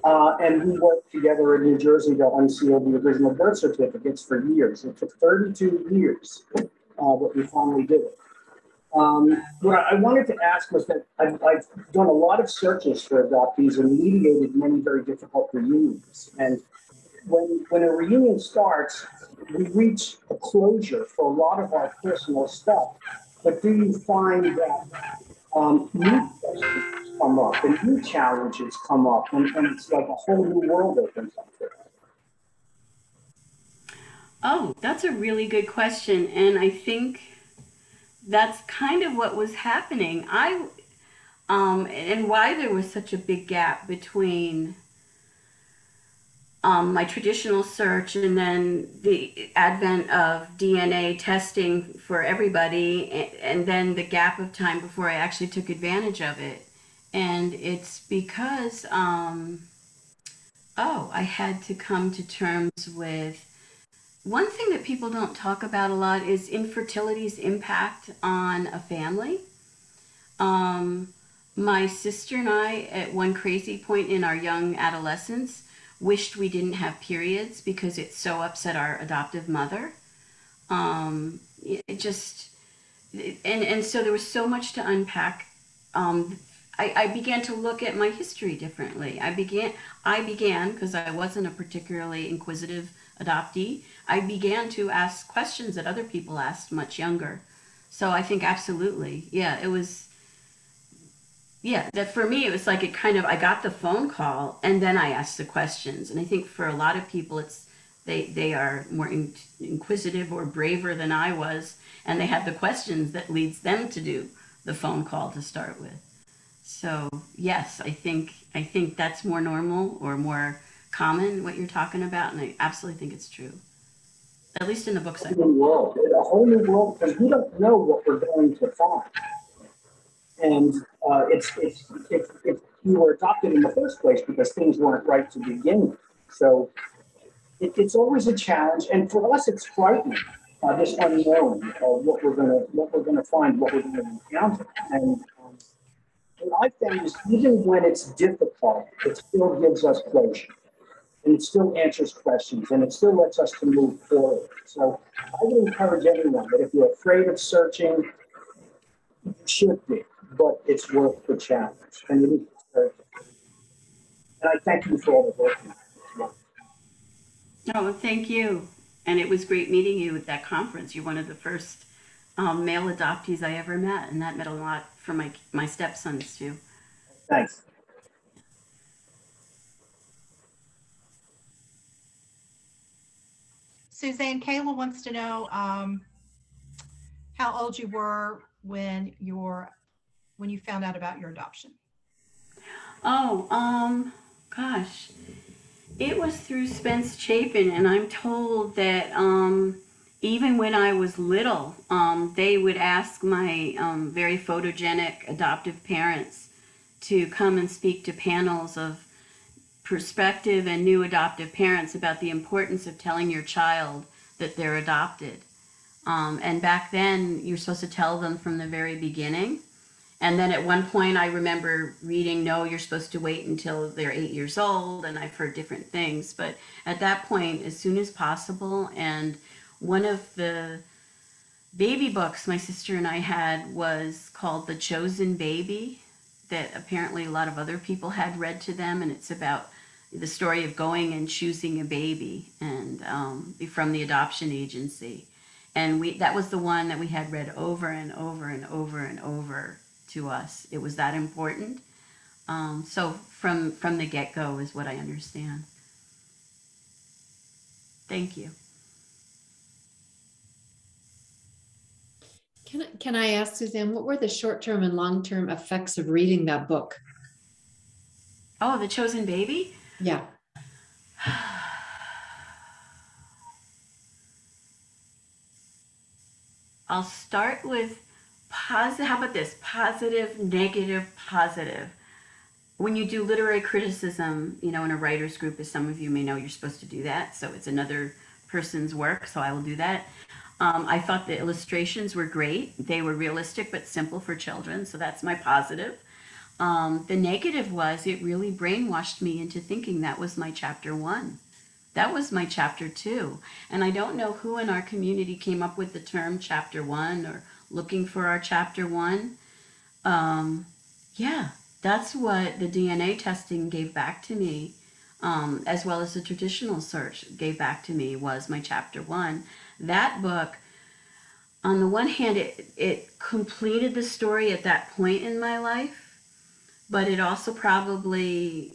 And we worked together in New Jersey to unseal the original birth certificates for years. It took 32 years, but we finally did it. What I wanted to ask was that I've done a lot of searches for adoptees and mediated many very difficult reunions. And when a reunion starts, we reach a closure for a lot of our personal stuff. But do you find that new questions come up and new challenges come up, and it's like a whole new world opens up for us? Oh, that's a really good question, and I think that's kind of what was happening. And why there was such a big gap between my traditional search and then the advent of DNA testing for everybody, and then the gap of time before I actually took advantage of it. And it's because, I had to come to terms with one thing that people don't talk about a lot is infertility's impact on a family. My sister and I, at one crazy point in our young adolescence, wished we didn't have periods because it so upset our adoptive mother. It just, and so there was so much to unpack. I began to look at my history differently. I began, because I wasn't a particularly inquisitive adoptee, I began to ask questions that other people asked much younger. So I think absolutely, that for me, it was like I got the phone call and then I asked the questions. And I think for a lot of people, they are more inquisitive or braver than I was. And they have the questions that leads them to do the phone call to start with. So yes, I think that's more normal or more common, what you're talking about. And I absolutely think it's true. At least in the books I A whole new world, because we don't know what we're going to find. And it's if you were adopted in the first place because things weren't right to begin with. So it's always a challenge, and for us, it's frightening. This unknown of what we're gonna find, what we're gonna encounter, and what I found is even when it's difficult, it still gives us closure, and it still answers questions, and it still lets us to move forward. So I would encourage everyone that if you're afraid of searching, you should be, but it's worth the challenge, and it is very difficult. And I thank you for all the work. Oh, thank you. And it was great meeting you at that conference. You're one of the first male adoptees I ever met, and that meant a lot for my stepsons too. Thanks. Suzanne, Kayla wants to know how old you were when you found out about your adoption. Oh, gosh. It was through Spence Chapin, and I'm told that even when I was little, they would ask my very photogenic adoptive parents to come and speak to panels of prospective and new adoptive parents about the importance of telling your child that they're adopted. And back then, you're supposed to tell them from the very beginning. And then at one point, I remember reading, no, you're supposed to wait until they're 8 years old. And I've heard different things. But at that point, as soon as possible, and One of the baby books my sister and I had was called The Chosen Baby, that apparently a lot of other people had read to them, and it's about the story of going and choosing a baby, and from the adoption agency. And that was the one that we had read over and over and over and over to us. It was that important. So from the get-go is what I understand. Thank you. Can I ask Suzanne, what were the short-term and long-term effects of reading that book? Oh, The Chosen Baby? Yeah. I'll start with positive. How about this? Positive, negative, positive. When you do literary criticism, in a writer's group, as some of you may know, you're supposed to do that. So it's another person's work, so I will do that. I thought the illustrations were great. They were realistic but simple for children, so that's my positive. The negative was it really brainwashed me into thinking that was my chapter 1. That was my chapter 2. And I don't know who in our community came up with the term chapter 1 or looking for our chapter 1. Yeah, that's what the DNA testing gave back to me, as well as the traditional search gave back to me, was my chapter 1. That book, on the one hand, it completed the story at that point in my life, but it also probably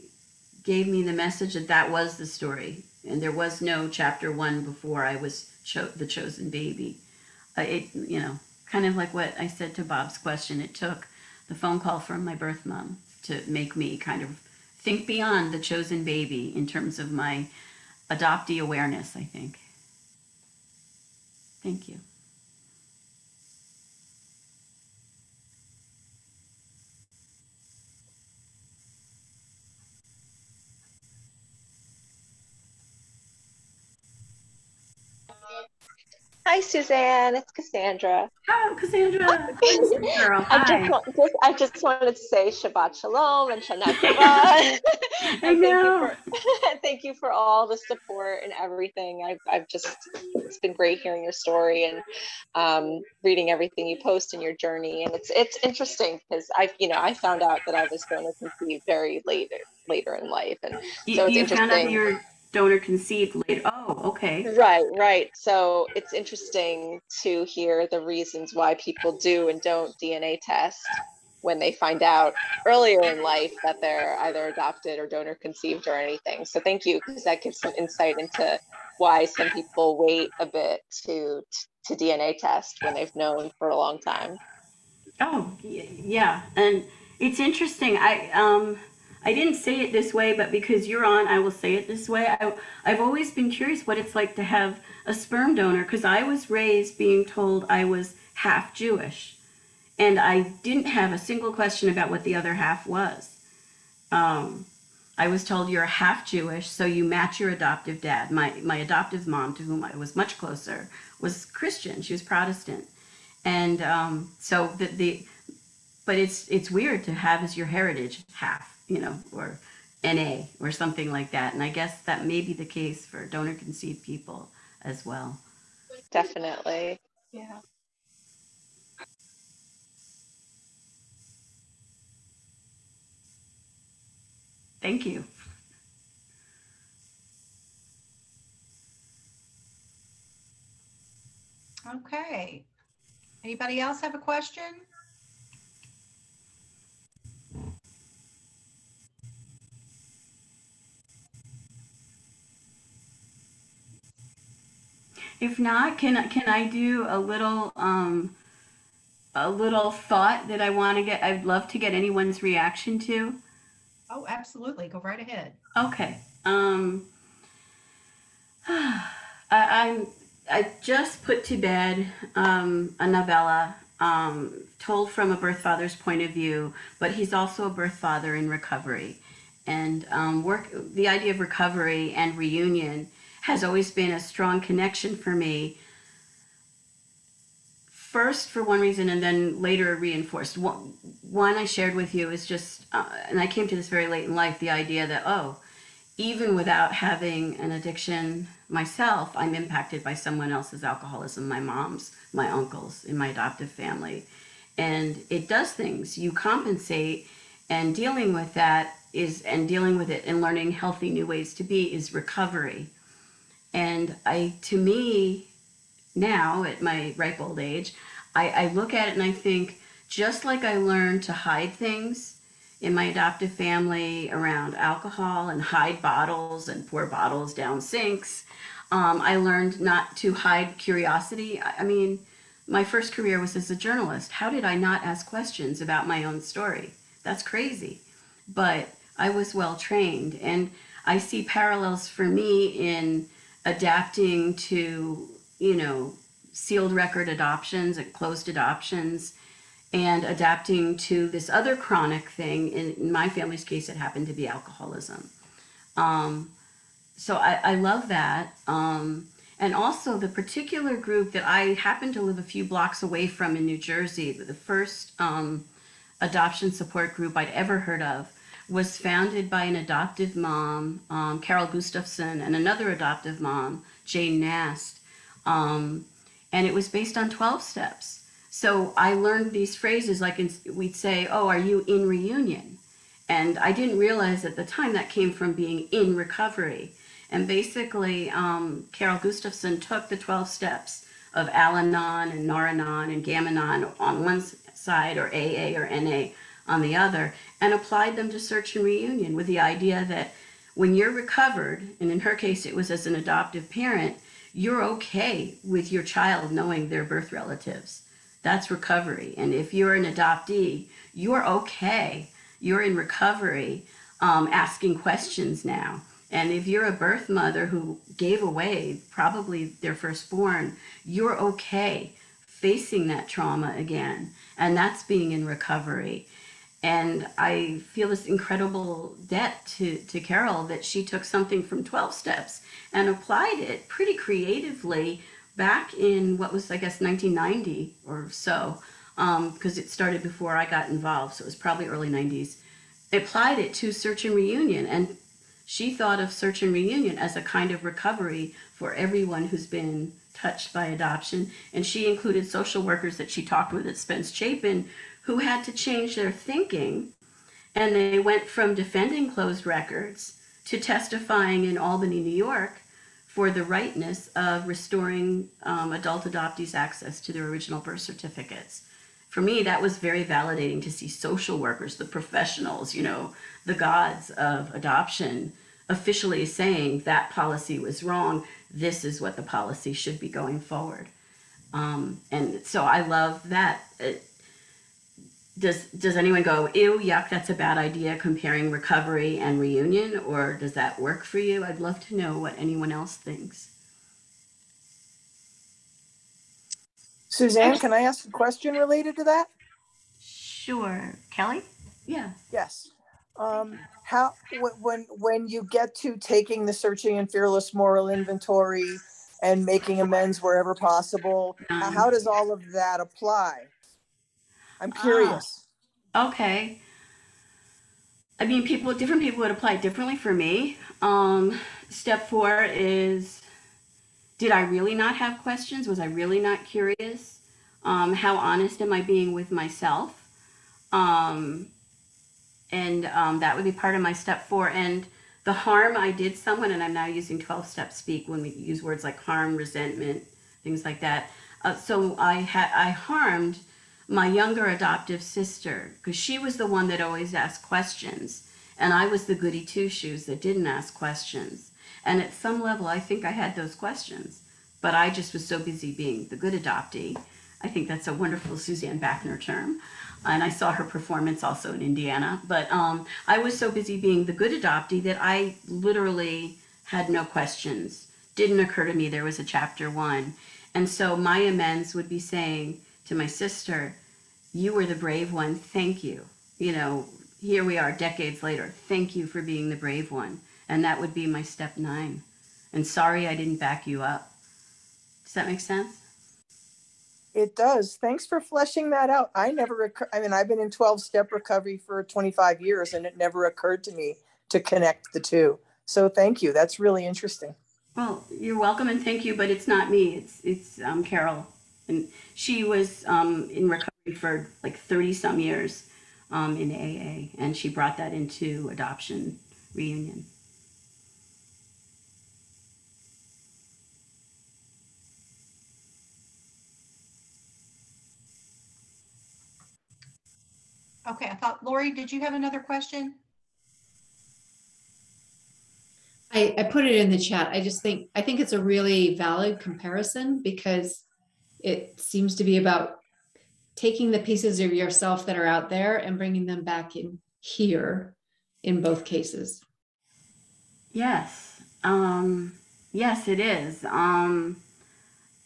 gave me the message that that was the story, and there was no chapter 1 before I was the chosen baby. Kind of like what I said to Bob's question, it took the phone call from my birth mom to make me kind of think beyond the chosen baby in terms of my adoptee awareness, I think. Thank you. Hi, Suzanne. It's Cassandra. Oh, Cassandra. Girl, hi. I just wanted to say Shabbat Shalom and Shana Tova. I know. Thank you for all the support and everything. It's been great hearing your story and reading everything you post in your journey. And it's interesting because I found out that I was donor conceived very later in life, and so it's You interesting. found out your donor conceived later. Oh, okay. Right. So it's interesting to hear the reasons why people do and don't DNA test when they find out earlier in life that they're either adopted or donor conceived or anything. So thank you, because that gives some insight into why some people wait a bit to DNA test when they've known for a long time. Oh, yeah. And it's interesting. I didn't say it this way, but because you're on, I will say it this way. I've always been curious what it's like to have a sperm donor, because I was raised being told I was half Jewish, and I didn't have a single question about what the other half was. I was told you're half Jewish, so you match your adoptive dad. My adoptive mom, to whom I was much closer, was Christian. She was Protestant. And but it's weird to have as your heritage half, or NA or something like that. And I guess that may be the case for donor conceived people as well. Definitely. Yeah. Thank you. Okay. Anybody else have a question? If not, can I do a little thought that I'd love to get anyone's reaction to? Oh, absolutely. Go right ahead. Okay. I just put to bed a novella told from a birth father's point of view, but he's also a birth father in recovery. And the idea of recovery and reunion has always been a strong connection for me. First, for one reason, and then later reinforced. One I shared with you is just, and I came to this very late in life, the idea that, even without having an addiction myself, I'm impacted by someone else's alcoholism, my mom's, my uncle's, in my adoptive family. And it does things. You compensate, and dealing with that is, and dealing with it and learning healthy new ways to be is recovery. And to me, now at my ripe old age, I look at it and I think, just like I learned to hide things in my adoptive family around alcohol and hide bottles and pour bottles down sinks, I learned not to hide curiosity. I mean, my first career was as a journalist. How did I not ask questions about my own story? That's crazy. But I was well trained, and I see parallels for me in adapting to, sealed record adoptions and closed adoptions, and adapting to this other chronic thing. In my family's case, it happened to be alcoholism. So I love that. And also the particular group that I happen to live a few blocks away from in New Jersey, the first adoption support group I'd ever heard of, was founded by an adoptive mom, Carol Gustafson, and another adoptive mom, Jane Nast. And it was based on 12 steps. So I learned these phrases, like we'd say, "Oh, are you in reunion?" And I didn't realize at the time that came from being in recovery. And basically, Carol Gustafson took the 12 steps of Al-Anon and Nar-Anon and Gam-Anon on one side, or AA or NA on the other, and applied them to search and reunion, with the idea that when you're recovered, and in her case it was as an adoptive parent, you're okay with your child knowing their birth relatives. That's recovery. And if you're an adoptee, you're okay. You're in recovery, asking questions now. And if you're a birth mother who gave away probably their firstborn, you're okay facing that trauma again. And that's being in recovery. And I feel this incredible debt to Carol, that she took something from 12 steps and applied it pretty creatively back in what was, I guess, 1990 or so, because it started before I got involved, so it was probably early 90s. Applied it to search and reunion, and she thought of search and reunion as a kind of recovery for everyone who's been touched by adoption. And she included social workers that she talked with at Spence Chapin, who had to change their thinking, and they went from defending closed records to testifying in Albany, New York, for the rightness of restoring adult adoptees access to their original birth certificates. For me, that was very validating to see social workers, the professionals, the gods of adoption, officially saying that policy was wrong. This is what the policy should be going forward. And so I love that. Does anyone go, ew, yuck, that's a bad idea, comparing recovery and reunion? Or does that work for you? I'd love to know what anyone else thinks. Suzanne, can I ask a question related to that? Sure. Kelly? Yeah. Yes. When you get to taking the searching and fearless moral inventory and making amends wherever possible, how does all of that apply? I'm curious. Okay. I mean, different people would apply it differently for me. Step 4 is, did I really not have questions? Was I really not curious? How honest am I being with myself? And that would be part of my step 4. And the harm I did someone, and I'm now using 12-step speak when we use words like harm, resentment, things like that. So I harmed my younger adoptive sister, because she was the one that always asked questions, and I was the goody two-shoes that didn't ask questions. And at some level, I think I had those questions, but I just was so busy being the good adoptee. I think that's a wonderful Suzanne Bachner term, and I saw her performance also in Indiana. But I was so busy being the good adoptee that I literally had no questions. Didn't occur to me there was a chapter 1. And so my amends would be saying to my sister, you were the brave one, thank you. Here we are decades later, thank you for being the brave one. And that would be my step 9. And sorry I didn't back you up. Does that make sense? It does. Thanks for fleshing that out. I've been in 12-step recovery for 25 years, and it never occurred to me to connect the two. So thank you. That's really interesting. Well, you're welcome and thank you, but it's not me. It's Carol, and she was in recovery for like 30 some years in AA, and she brought that into adoption reunion. Okay, I thought, Lori, did you have another question? I put it in the chat. I think it's a really valid comparison because it seems to be about taking the pieces of yourself that are out there and bringing them back in here in both cases. Yes. Yes, it is. I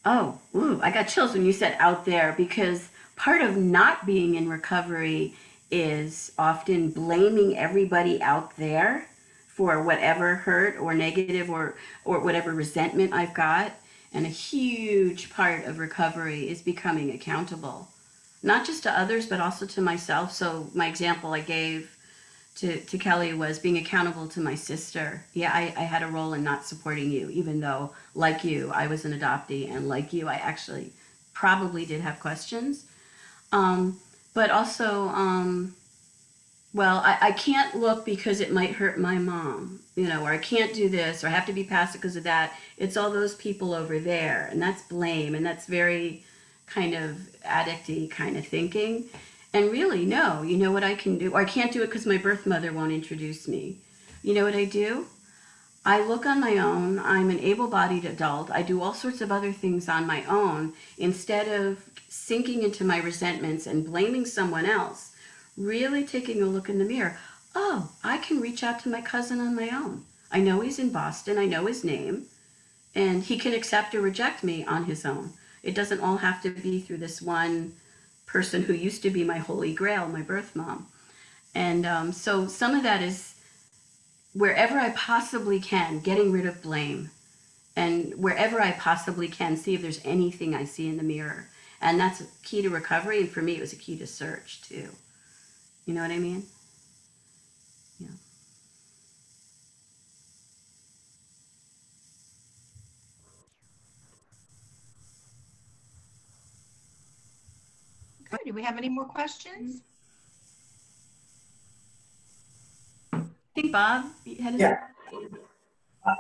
got chills when you said out there, because part of not being in recovery is often blaming everybody out there for whatever hurt or negative or whatever resentment I've got. And a huge part of recovery is becoming accountable, not just to others, but also to myself. So my example I gave to Kelly was being accountable to my sister. Yeah, I had a role in not supporting you, even though, like you, I was an adoptee, and like you, I actually probably did have questions. But also, I can't look because it might hurt my mom, or I can't do this, or I have to be passive because of that. It's all those people over there, and that's blame, and that's very kind of addicty kind of thinking. And really, no, you know what I can do? Or I can't do it because my birth mother won't introduce me. You know what I do? I look on my own. I'm an able-bodied adult. I do all sorts of other things on my own. Instead of sinking into my resentments and blaming someone else, really taking a look in the mirror. Oh, I can reach out to my cousin on my own. I know he's in Boston. I know his name. And he can accept or reject me on his own. It doesn't all have to be through this one person who used to be my holy grail, my birth mom. And so some of that is wherever I possibly can, getting rid of blame. And wherever I possibly can, see if there's anything I see in the mirror. And that's a key to recovery. And for me, it was a key to search too. You know what I mean? Yeah. Okay, do we have any more questions? I think Bob had his. Yeah.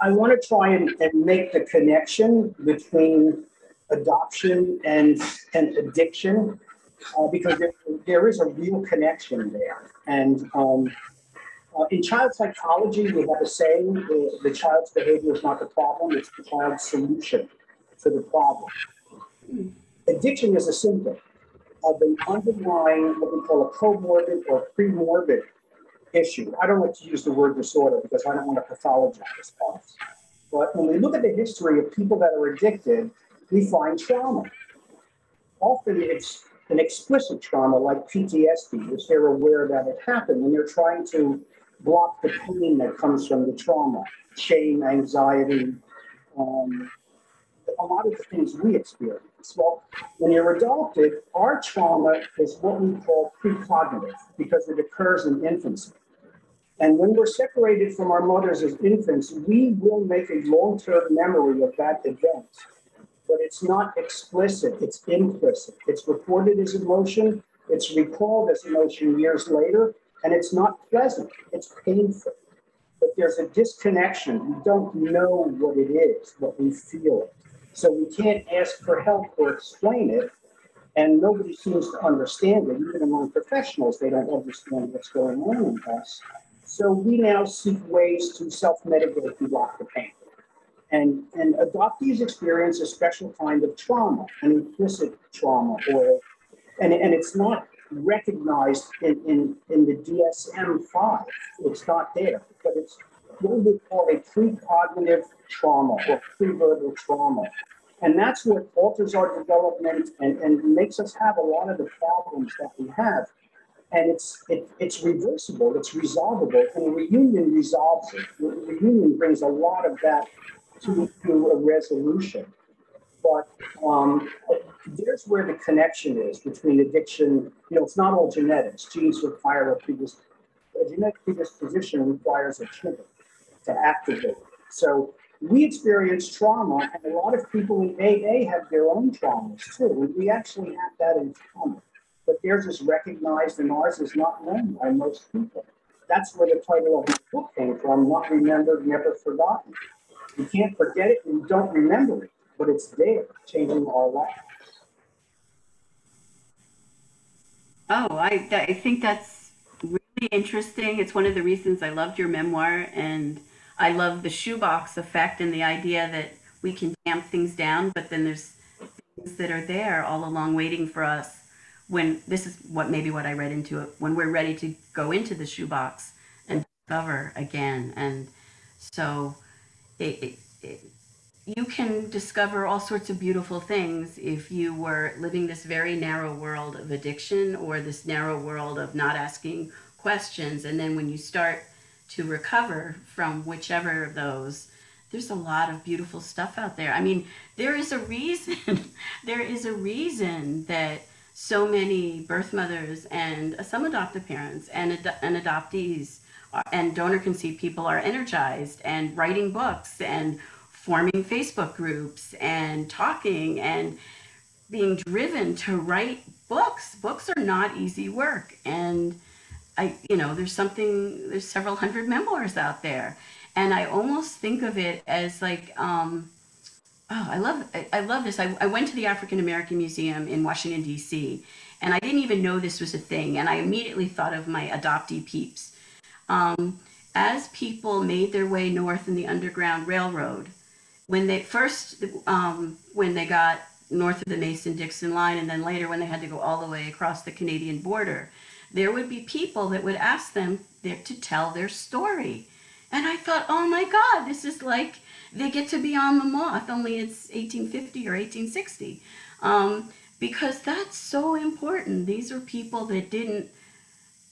I want to try and make the connection between adoption and addiction, because there is a real connection there. And in child psychology, we have a saying, the child's behavior is not the problem, it's the child's solution to the problem. Addiction is a symptom of an underlying, what we call a comorbid or premorbid issue. I don't like to use the word disorder because I don't want to pathologize us. But when we look at the history of people that are addicted, we find trauma. Often it's an explicit trauma like PTSD, which they're aware that it happened, and they're trying to block the pain that comes from the trauma, shame, anxiety, a lot of the things we experience. Well, when you're adopted, our trauma is what we call precognitive because it occurs in infancy. And when we're separated from our mothers as infants, we will make a long-term memory of that event. But it's not explicit, it's implicit. It's recorded as emotion, it's recalled as emotion years later, and it's not pleasant, it's painful. But there's a disconnection. We don't know what it is, what we feel. So we can't ask for help or explain it, and nobody seems to understand it. Even among professionals, they don't understand what's going on in us. So we now seek ways to self-medicate and block the pain. And adoptees experience a special kind of trauma, an implicit trauma, and it's not recognized in the DSM-5. It's not there, but it's what we call a precognitive trauma or preverbal trauma. And that's what alters our development and makes us have a lot of the problems that we have. And it's reversible, it's resolvable, and reunion resolves it. Reunion brings a lot of that to a resolution. But there's where the connection is between addiction. It's not all genetics. Genes require a genetic predisposition requires a trigger. to activate it. So we experience trauma, and a lot of people in AA have their own traumas too. And we actually have that in common. But theirs is recognized and ours is not known by most people. That's where the title of the book came from, Not Remembered, Never Forgotten. You can't forget it and you don't remember it, but it's there, changing our lives. Oh, I think that's really interesting. It's one of the reasons I loved your memoir, and I love the shoebox effect and the idea that we can tamp things down, but then there's things that are there all along waiting for us when this is what I read into it, when we're ready to go into the shoebox and discover again. And so it you can discover all sorts of beautiful things if you were living this very narrow world of addiction or this narrow world of not asking questions. And then when you start to recover from whichever of those, there's a lot of beautiful stuff out there. I mean, there is a reason, there is a reason that so many birth mothers and some adoptive parents and adoptees and donor conceived people are energized and writing books and forming Facebook groups and talking and being driven to write books. Books are not easy work. And there's several hundred memoirs out there. And I almost think of it as like, I love this. I went to the African American Museum in Washington, D.C., and I didn't even know this was a thing. And I immediately thought of my adoptee peeps. As people made their way north in the Underground Railroad, when they got north of the Mason-Dixon line, and then later when they had to go all the way across the Canadian border, there would be people that would ask them to tell their story. And I thought, oh my God, this is like they get to be on the Moth, only it's 1850 or 1860. Because that's so important. These are people that didn't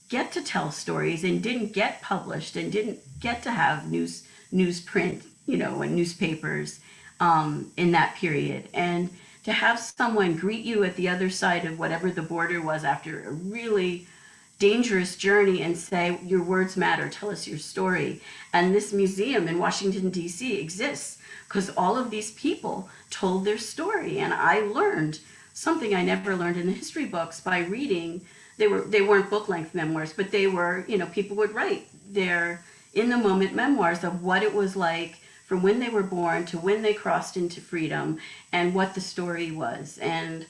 get to tell stories and didn't get published and didn't get to have newsprint, and newspapers in that period. And to have someone greet you at the other side of whatever the border was after a really dangerous journey and say, your words matter, tell us your story. And this museum in Washington, D.C. exists because all of these people told their story. And I learned something I never learned in the history books by reading. They weren't book-length memoirs, but they were, people would write their in-the-moment memoirs of what it was like from when they were born to when they crossed into freedom and what the story was. And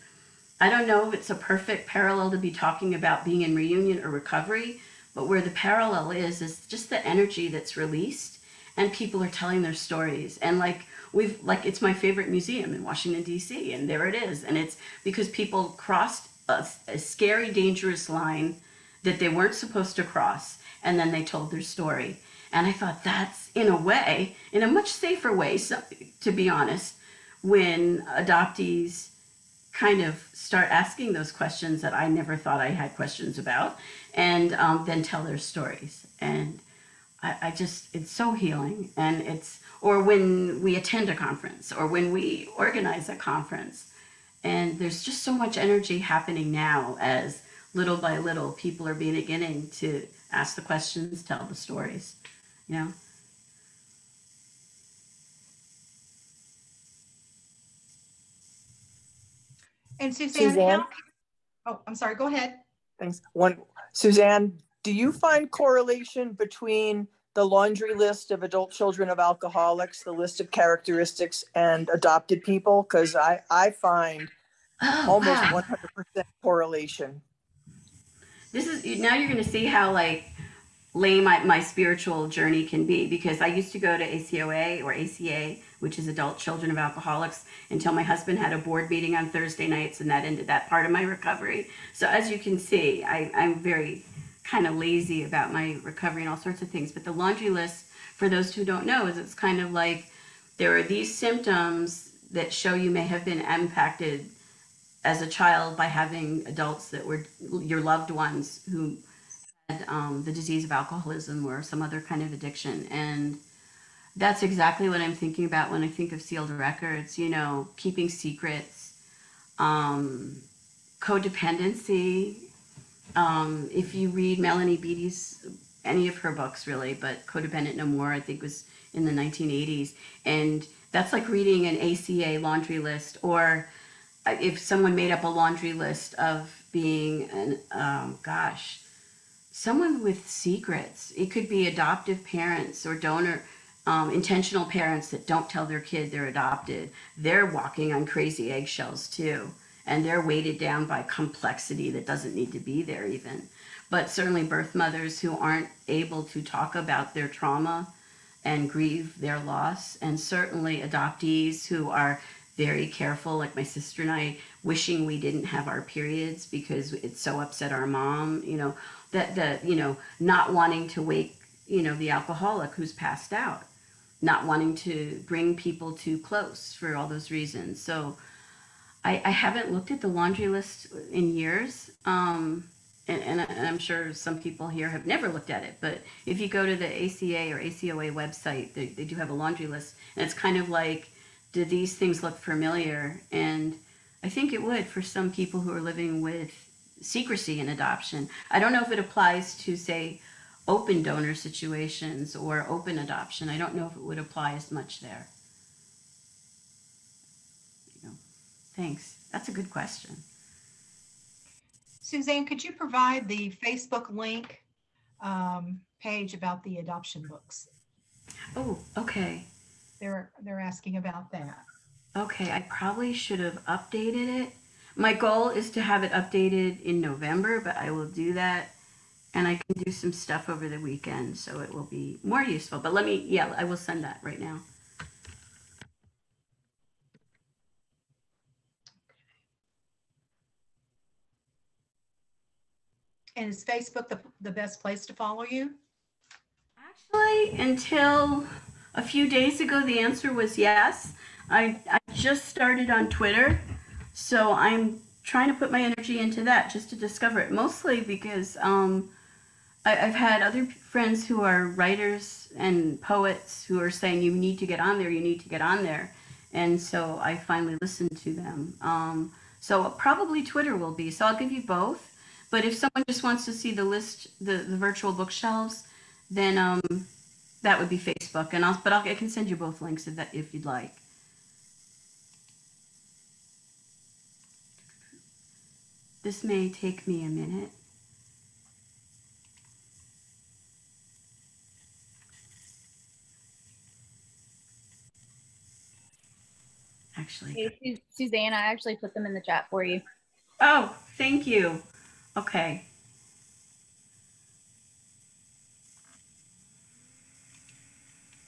I don't know if it's a perfect parallel to be talking about being in reunion or recovery, but where the parallel is just the energy that's released and people are telling their stories. And it's my favorite museum in Washington, D.C., and there it is. And it's because people crossed a scary, dangerous line that they weren't supposed to cross, and then they told their story. And I thought that's, in a much safer way, to be honest, when adoptees kind of start asking those questions that I never thought I had questions about, and then tell their stories. And I just, it's so healing. And or when we attend a conference or when we organize a conference, and there's just so much energy happening now as little by little people are beginning to ask the questions, tell the stories, And Suzanne, Suzanne? I'm sorry, go ahead. Thanks. Suzanne, do you find correlation between the laundry list of adult children of alcoholics, the list of characteristics, and adopted people? Because I find almost 100% correlation. Now you're going to see how lame my spiritual journey can be, because I used to go to ACOA or ACA, which is Adult Children of Alcoholics, until my husband had a board meeting on Thursday nights, and that ended that part of my recovery. So as you can see, I'm very kind of lazy about my recovery and all sorts of things. But the laundry list, for those who don't know, is it's kind of like there are these symptoms that show you may have been impacted as a child by having adults that were your loved ones who had the disease of alcoholism or some other kind of addiction. And that's exactly what I'm thinking about when I think of sealed records, keeping secrets, codependency. If you read Melanie Beattie's any of her books really, but Codependent No More, I think, was in the 1980s. And that's like reading an ACA laundry list, or if someone made up a laundry list of being someone with secrets. It could be adoptive parents or donor, intentional parents that don't tell their kid they're adopted. They're walking on crazy eggshells too. And they're weighted down by complexity that doesn't need to be there even. But certainly birth mothers who aren't able to talk about their trauma and grieve their loss. And certainly adoptees who are very careful, like my sister and I, wishing we didn't have our periods because it so upset our mom, not wanting to wake, the alcoholic who's passed out, not wanting to bring people too close for all those reasons. So I haven't looked at the laundry list in years. And I'm sure some people here have never looked at it, but if you go to the ACA or ACOA website, they do have a laundry list, and it's kind of like, do these things look familiar? And I think it would for some people who are living with secrecy in adoption. I don't know if it applies to, say, open donor situations or open adoption. I don't know if it would apply as much there. Thanks. That's a good question. Suzanne, could you provide the Facebook link page about the adoption books? Oh, okay. They're asking about that. Okay, I probably should have updated it. My goal is to have it updated in November, but I will do that. And I can do some stuff over the weekend, so it will be more useful. But I will send that right now. And is Facebook the best place to follow you? Actually, until a few days ago, the answer was yes. I just started on Twitter, so I'm trying to put my energy into that just to discover it, mostly because I've had other friends who are writers and poets who are saying, you need to get on there, you need to get on there. And so I finally listened to them. So probably Twitter will be, so I'll give you both. But if someone just wants to see the list, the virtual bookshelves, then that would be Facebook. And I can send you both links if you'd like. This may take me a minute. Actually. Hey, Suzanne, I actually put them in the chat for you. Oh, thank you. Okay.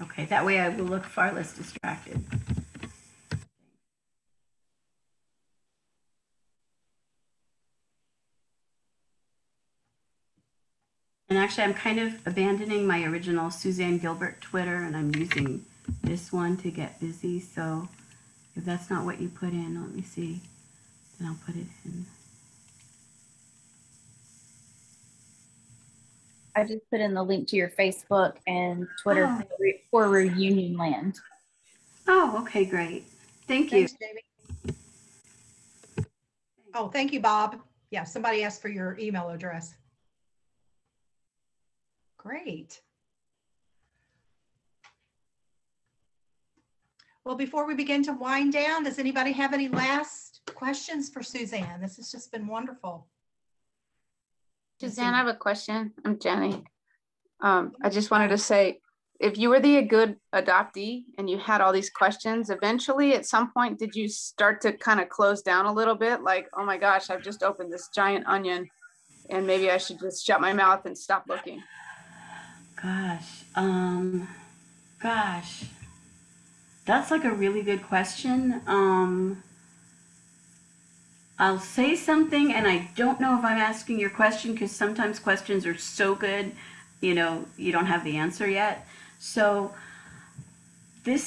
Okay, that way I will look far less distracted. And actually, I'm kind of abandoning my original Suzanne Gilbert Twitter, and I'm using this one to get busy. So if that's not what you put in, let me see. Then I'll put it in. I just put in the link to your Facebook and Twitter for Reunion Land. Oh, okay, great. Thank you. Thanks, Jamie. Oh, thank you, Bob. Yeah, somebody asked for your email address. Great. Well, before we begin to wind down, does anybody have any last questions for Suzanne? This has just been wonderful. Suzanne, I have a question. I'm Jenny. I just wanted to say, if you were the good adoptee and you had all these questions, eventually at some point, did you start to kind of close down a little bit? Like, oh my gosh, I've just opened this giant onion and maybe I should just shut my mouth and stop looking. Gosh, that's like a really good question. I'll say something, and I don't know if I'm asking your question because sometimes questions are so good, you don't have the answer yet. So the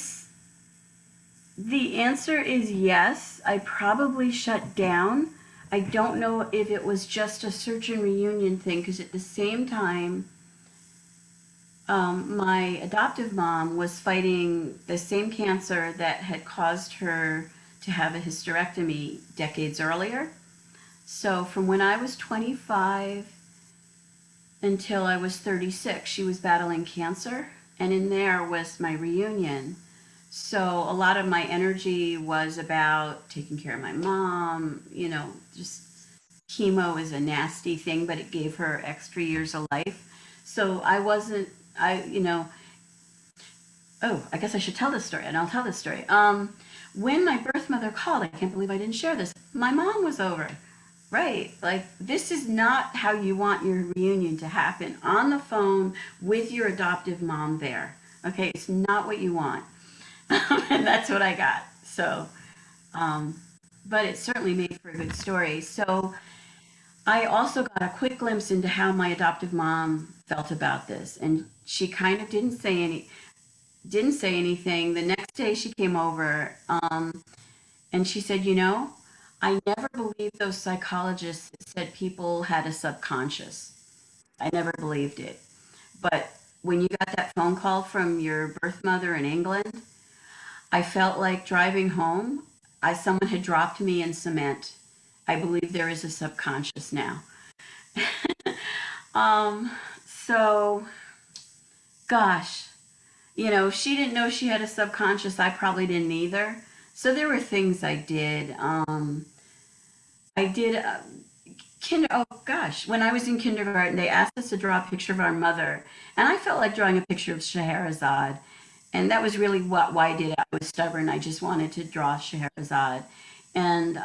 answer is yes. I probably shut down. I don't know if it was just a search and reunion thing, because at the same time, my adoptive mom was fighting the same cancer that had caused her to have a hysterectomy decades earlier. So from when I was 25 until I was 36. She was battling cancer, and in there was my reunion. So a lot of my energy was about taking care of my mom, you know, just chemo is a nasty thing, but it gave her extra years of life. So I wasn't, you know, oh, I guess I should tell this story, and I'll tell this story. When my birth mother called, I can't believe I didn't share this. My mom was over. Right. Like, this is not how you want your reunion to happen, on the phone with your adoptive mom there. Okay. It's not what you want. And that's what I got. So, but it certainly made for a good story. So I also got a quick glimpse into how my adoptive mom felt about this. And she kind of didn't say anything. The next day she came over, and she said, you know, I never believed those psychologists that said people had a subconscious. I never believed it. But when you got that phone call from your birth mother in England, I felt like driving home, someone had dropped me in cement. I believe there is a subconscious now. So, gosh, you know, she didn't know she had a subconscious. I probably didn't either. So there were things I did. Oh gosh, when I was in kindergarten, they asked us to draw a picture of our mother, and I felt like drawing a picture of Scheherazade, and that was really why I did it. I was stubborn. I just wanted to draw Scheherazade, and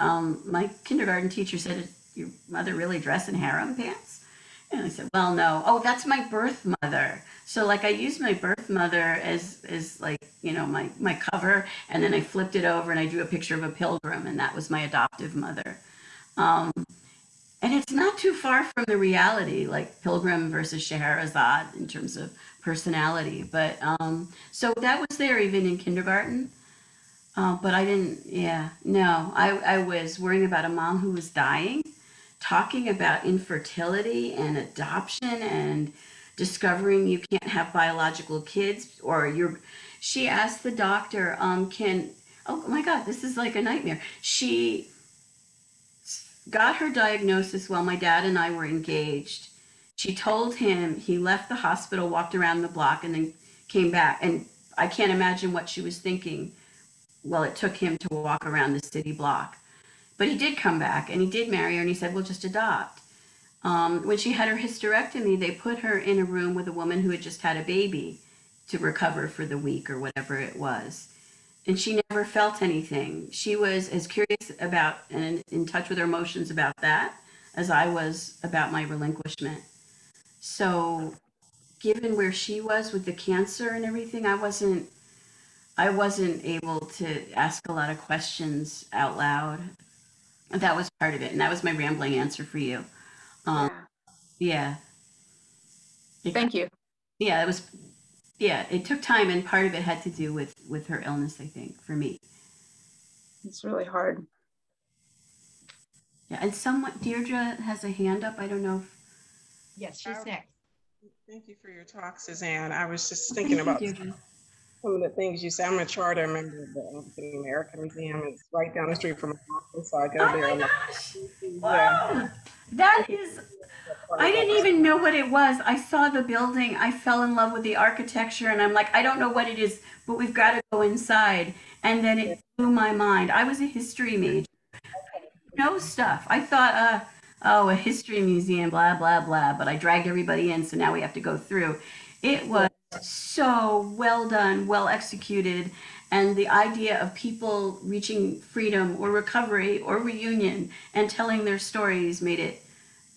my kindergarten teacher said, "Did your mother really dress in harem pants?" And I said, "Well, no. Oh, that's my birth mother." So like I used my birth mother as like, you know, my cover, and then I flipped it over and I drew a picture of a pilgrim, and that was my adoptive mother. And it's not too far from the reality, like Pilgrim versus Scheherazade in terms of personality. But so that was there even in kindergarten. But I didn't, yeah, no, I was worrying about a mom who was dying, talking about infertility and adoption and discovering you can't have biological kids, or she asked the doctor, oh my God, this is like a nightmare. She got her diagnosis while my dad and I were engaged. She told him, he left the hospital, walked around the block, and then came back. And I can't imagine what she was thinking. Well, it took him to walk around the city block. But he did come back, and he did marry her, and he said, well, just adopt. When she had her hysterectomy, they put her in a room with a woman who had just had a baby to recover for the week or whatever it was. And she never felt anything. She was as curious about and in touch with her emotions about that as I was about my relinquishment. So given where she was with the cancer and everything, I wasn't able to ask a lot of questions out loud. That was part of it. And that was my rambling answer for you. Yeah. Thank you. Yeah, it took time, and part of it had to do with her illness, I think, for me. It's really hard. Yeah, and Deirdre has a hand up. I don't know if... Yes, she's next. Thank you for your talk, Suzanne. I was just thinking about some of the things you said. I'm a charter member of the African American Museum. It's right down the street from my office, so I go there. Oh my gosh! Wow! That is... I didn't even know what it was. I saw the building. I fell in love with the architecture, and I'm like, I don't know what it is, but we've got to go inside. And then it blew my mind. I was a history major. I didn't know stuff. I thought, a history museum, blah, blah, blah. But I dragged everybody in, so now we have to go through. It was so well done, well executed. And the idea of people reaching freedom or recovery or reunion and telling their stories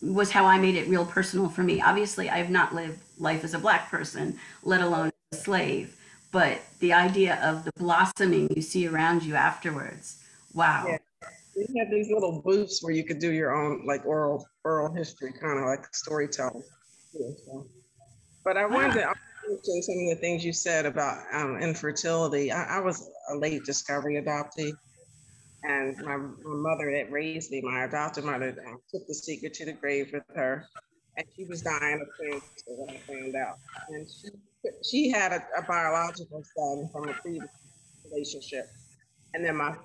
was how I made it real personal for me. Obviously, I have not lived life as a Black person, let alone a slave. But the idea of the blossoming you see around you afterwards, wow. Yeah. We had these little booths where you could do your own like oral history, kind of like storytelling. Yeah, so. But I wanted to mention some of the things you said about infertility. I was a late discovery adoptee. And my mother that raised me, my adopted mother, took the secret to the grave with her. And she was dying of cancer when I found out. And she had a biological son from a previous relationship. And then my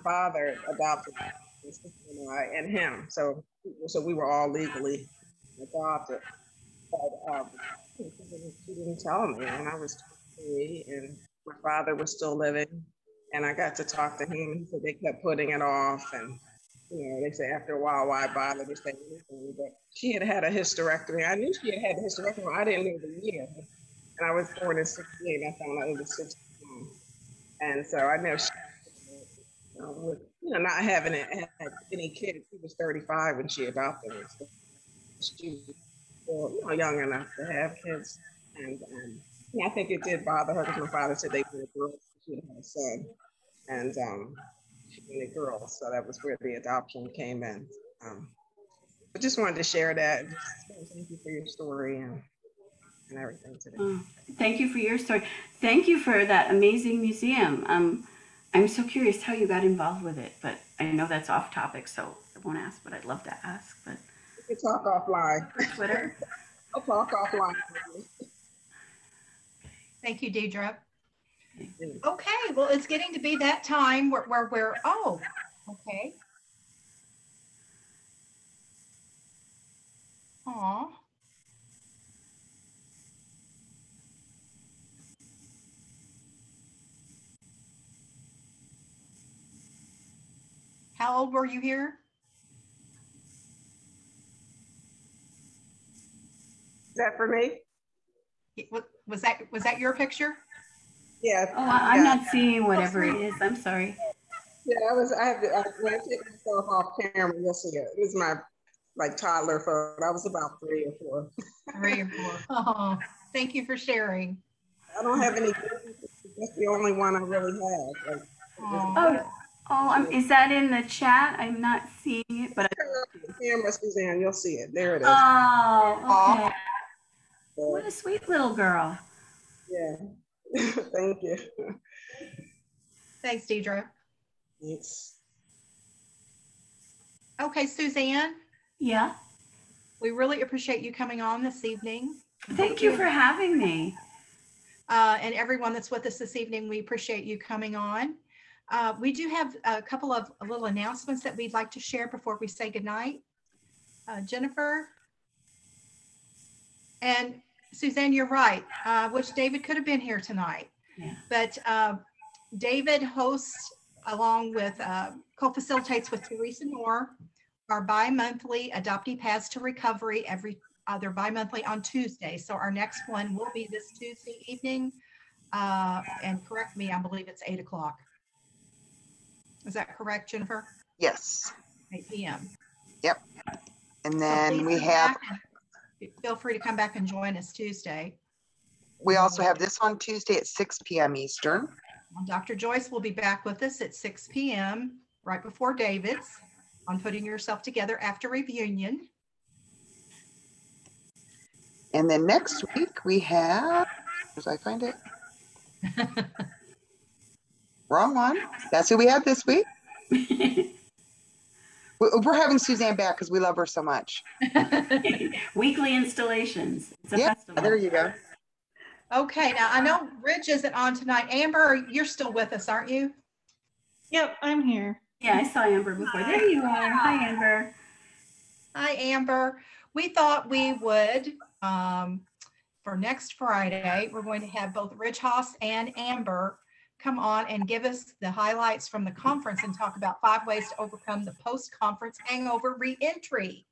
father adopted my sister and I and him. So we were all legally adopted. But she didn't tell me, and I was 23, and my father was still living, and I got to talk to him. He said they kept putting it off, and they say after a while, why bother to say anything? But she had had a hysterectomy. I knew she had had a hysterectomy. I didn't know the year, and I was born in '68. I found out it was 69, and so I know she, with not having had any kids. She was 35 when she adopted me. So she was still, young enough to have kids, and I think it did bother her because my father said they were girls. She had a son, and she was a girl, so that was where the adoption came in. I just wanted to share that. Thank you for your story and everything today. Thank you for your story. Thank you for that amazing museum. I'm so curious how you got involved with it, but I know that's off topic, so I won't ask, but I'd love to ask. But we can talk offline. Twitter. I'll talk offline. Thank you, Deidre. Okay, well, it's getting to be that time where we're, oh, okay. Aw. How old were you here? Is that for me? Was that your picture? Yeah. Oh, I'm not seeing whatever it is. I'm sorry. Yeah, when I take myself off camera, you'll see it. It was my toddler photo. I was about 3 or 4. 3 or 4. Oh, thank you for sharing. I don't have any. That's the only one I really have. Is that in the chat? I'm not seeing it, but camera, Suzanne, you'll see it. There it is. Oh, okay. What a sweet little girl. Yeah. Thank you. Thanks, Deidre. Thanks. Okay, Suzanne. Yeah. We really appreciate you coming on this evening. Thank you for having me. And everyone that's with us this evening, we appreciate you coming on. We do have a couple of little announcements that we'd like to share before we say goodnight. Jennifer and Suzanne, you're right. Wish David could have been here tonight. Yeah. But David hosts, along with, co-facilitates with Teresa Moore, our bi-monthly Adoptee Paths to Recovery they're bi-monthly on Tuesday. So our next one will be this Tuesday evening. And correct me, I believe it's 8 o'clock. Is that correct, Jennifer? Yes. 8 p.m. Yep. And then we have. Feel free to come back and join us Tuesday. We also have this on Tuesday at 6 p.m. Eastern. Dr. Joyce will be back with us at 6 p.m. right before David's on Putting Yourself Together After Reunion. And then next week we have, as I find it, wrong one. That's who we have this week. We're having Suzanne back because we love her so much. Weekly installations. It's a festival. There you go. Okay, now I know Rich isn't on tonight. Amber, you're still with us, aren't you? Yep, I'm here. Yeah, I saw Amber before. There you are. Hi, Amber. Hi, Amber. We thought we would, for next Friday, we're going to have both Rich Haas and Amber come on and give us the highlights from the conference and talk about 5 ways to overcome the post-conference hangover re-entry.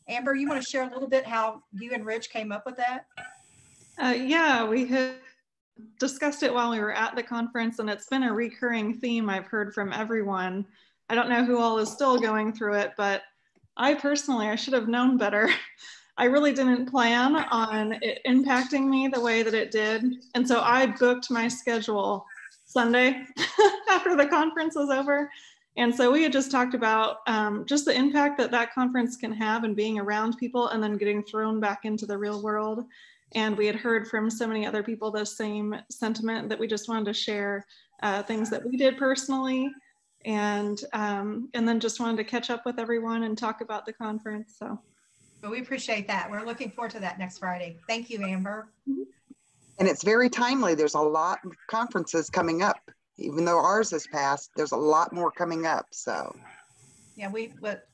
Amber, you want to share a little bit how you and Rich came up with that? Yeah, we had discussed it while we were at the conference, and it's been a recurring theme I've heard from everyone. I don't know who all is still going through it, but I should have known better. I really didn't plan on it impacting me the way that it did. And so I booked my schedule Sunday after the conference was over. And so we had just talked about just the impact that conference can have and being around people and then getting thrown back into the real world. And we had heard from so many other people the same sentiment that we just wanted to share things that we did personally, and then just wanted to catch up with everyone and talk about the conference. So well, we appreciate that. We're looking forward to that next Friday. Thank you, Amber. And it's very timely. There's a lot of conferences coming up. Even though ours has passed, there's a lot more coming up. So Yeah,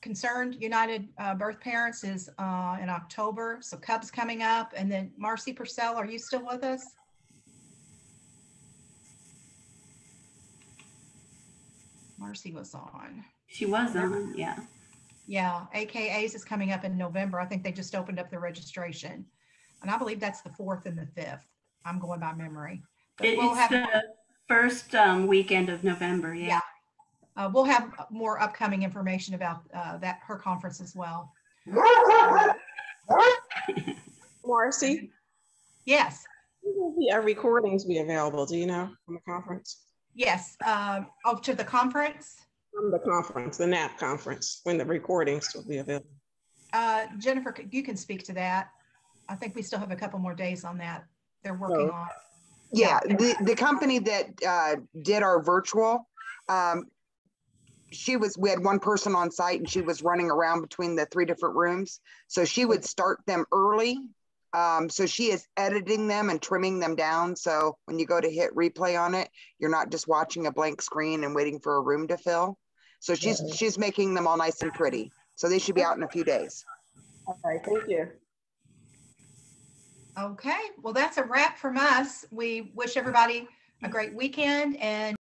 Concerned United Birth Parents is in October. So Cub's coming up. And then Marcie Purcell, are you still with us? Marcie was on. She was on, yeah. Yeah, AKAs is coming up in November. I think they just opened up the registration. And I believe that's the 4th and the 5th. I'm going by memory. But we'll It's have the first weekend of November, yeah. we'll have more upcoming information about her conference as well. Marcie? Yes. When will the recordings be available? Do you know, from the conference? Yes. To the conference? From the conference, the NAAP conference, when the recordings will be available. Jennifer, you can speak to that. I think we still have a couple more days on that. They're working on. Yeah, the company that did our virtual, we had one person on site and she was running around between the 3 different rooms. So she would start them early. So she is editing them and trimming them down. So when you go to hit replay on it, you're not just watching a blank screen and waiting for a room to fill. So she's making them all nice and pretty. So they should be out in a few days. All right, thank you. Okay, well, that's a wrap from us. We wish everybody a great weekend and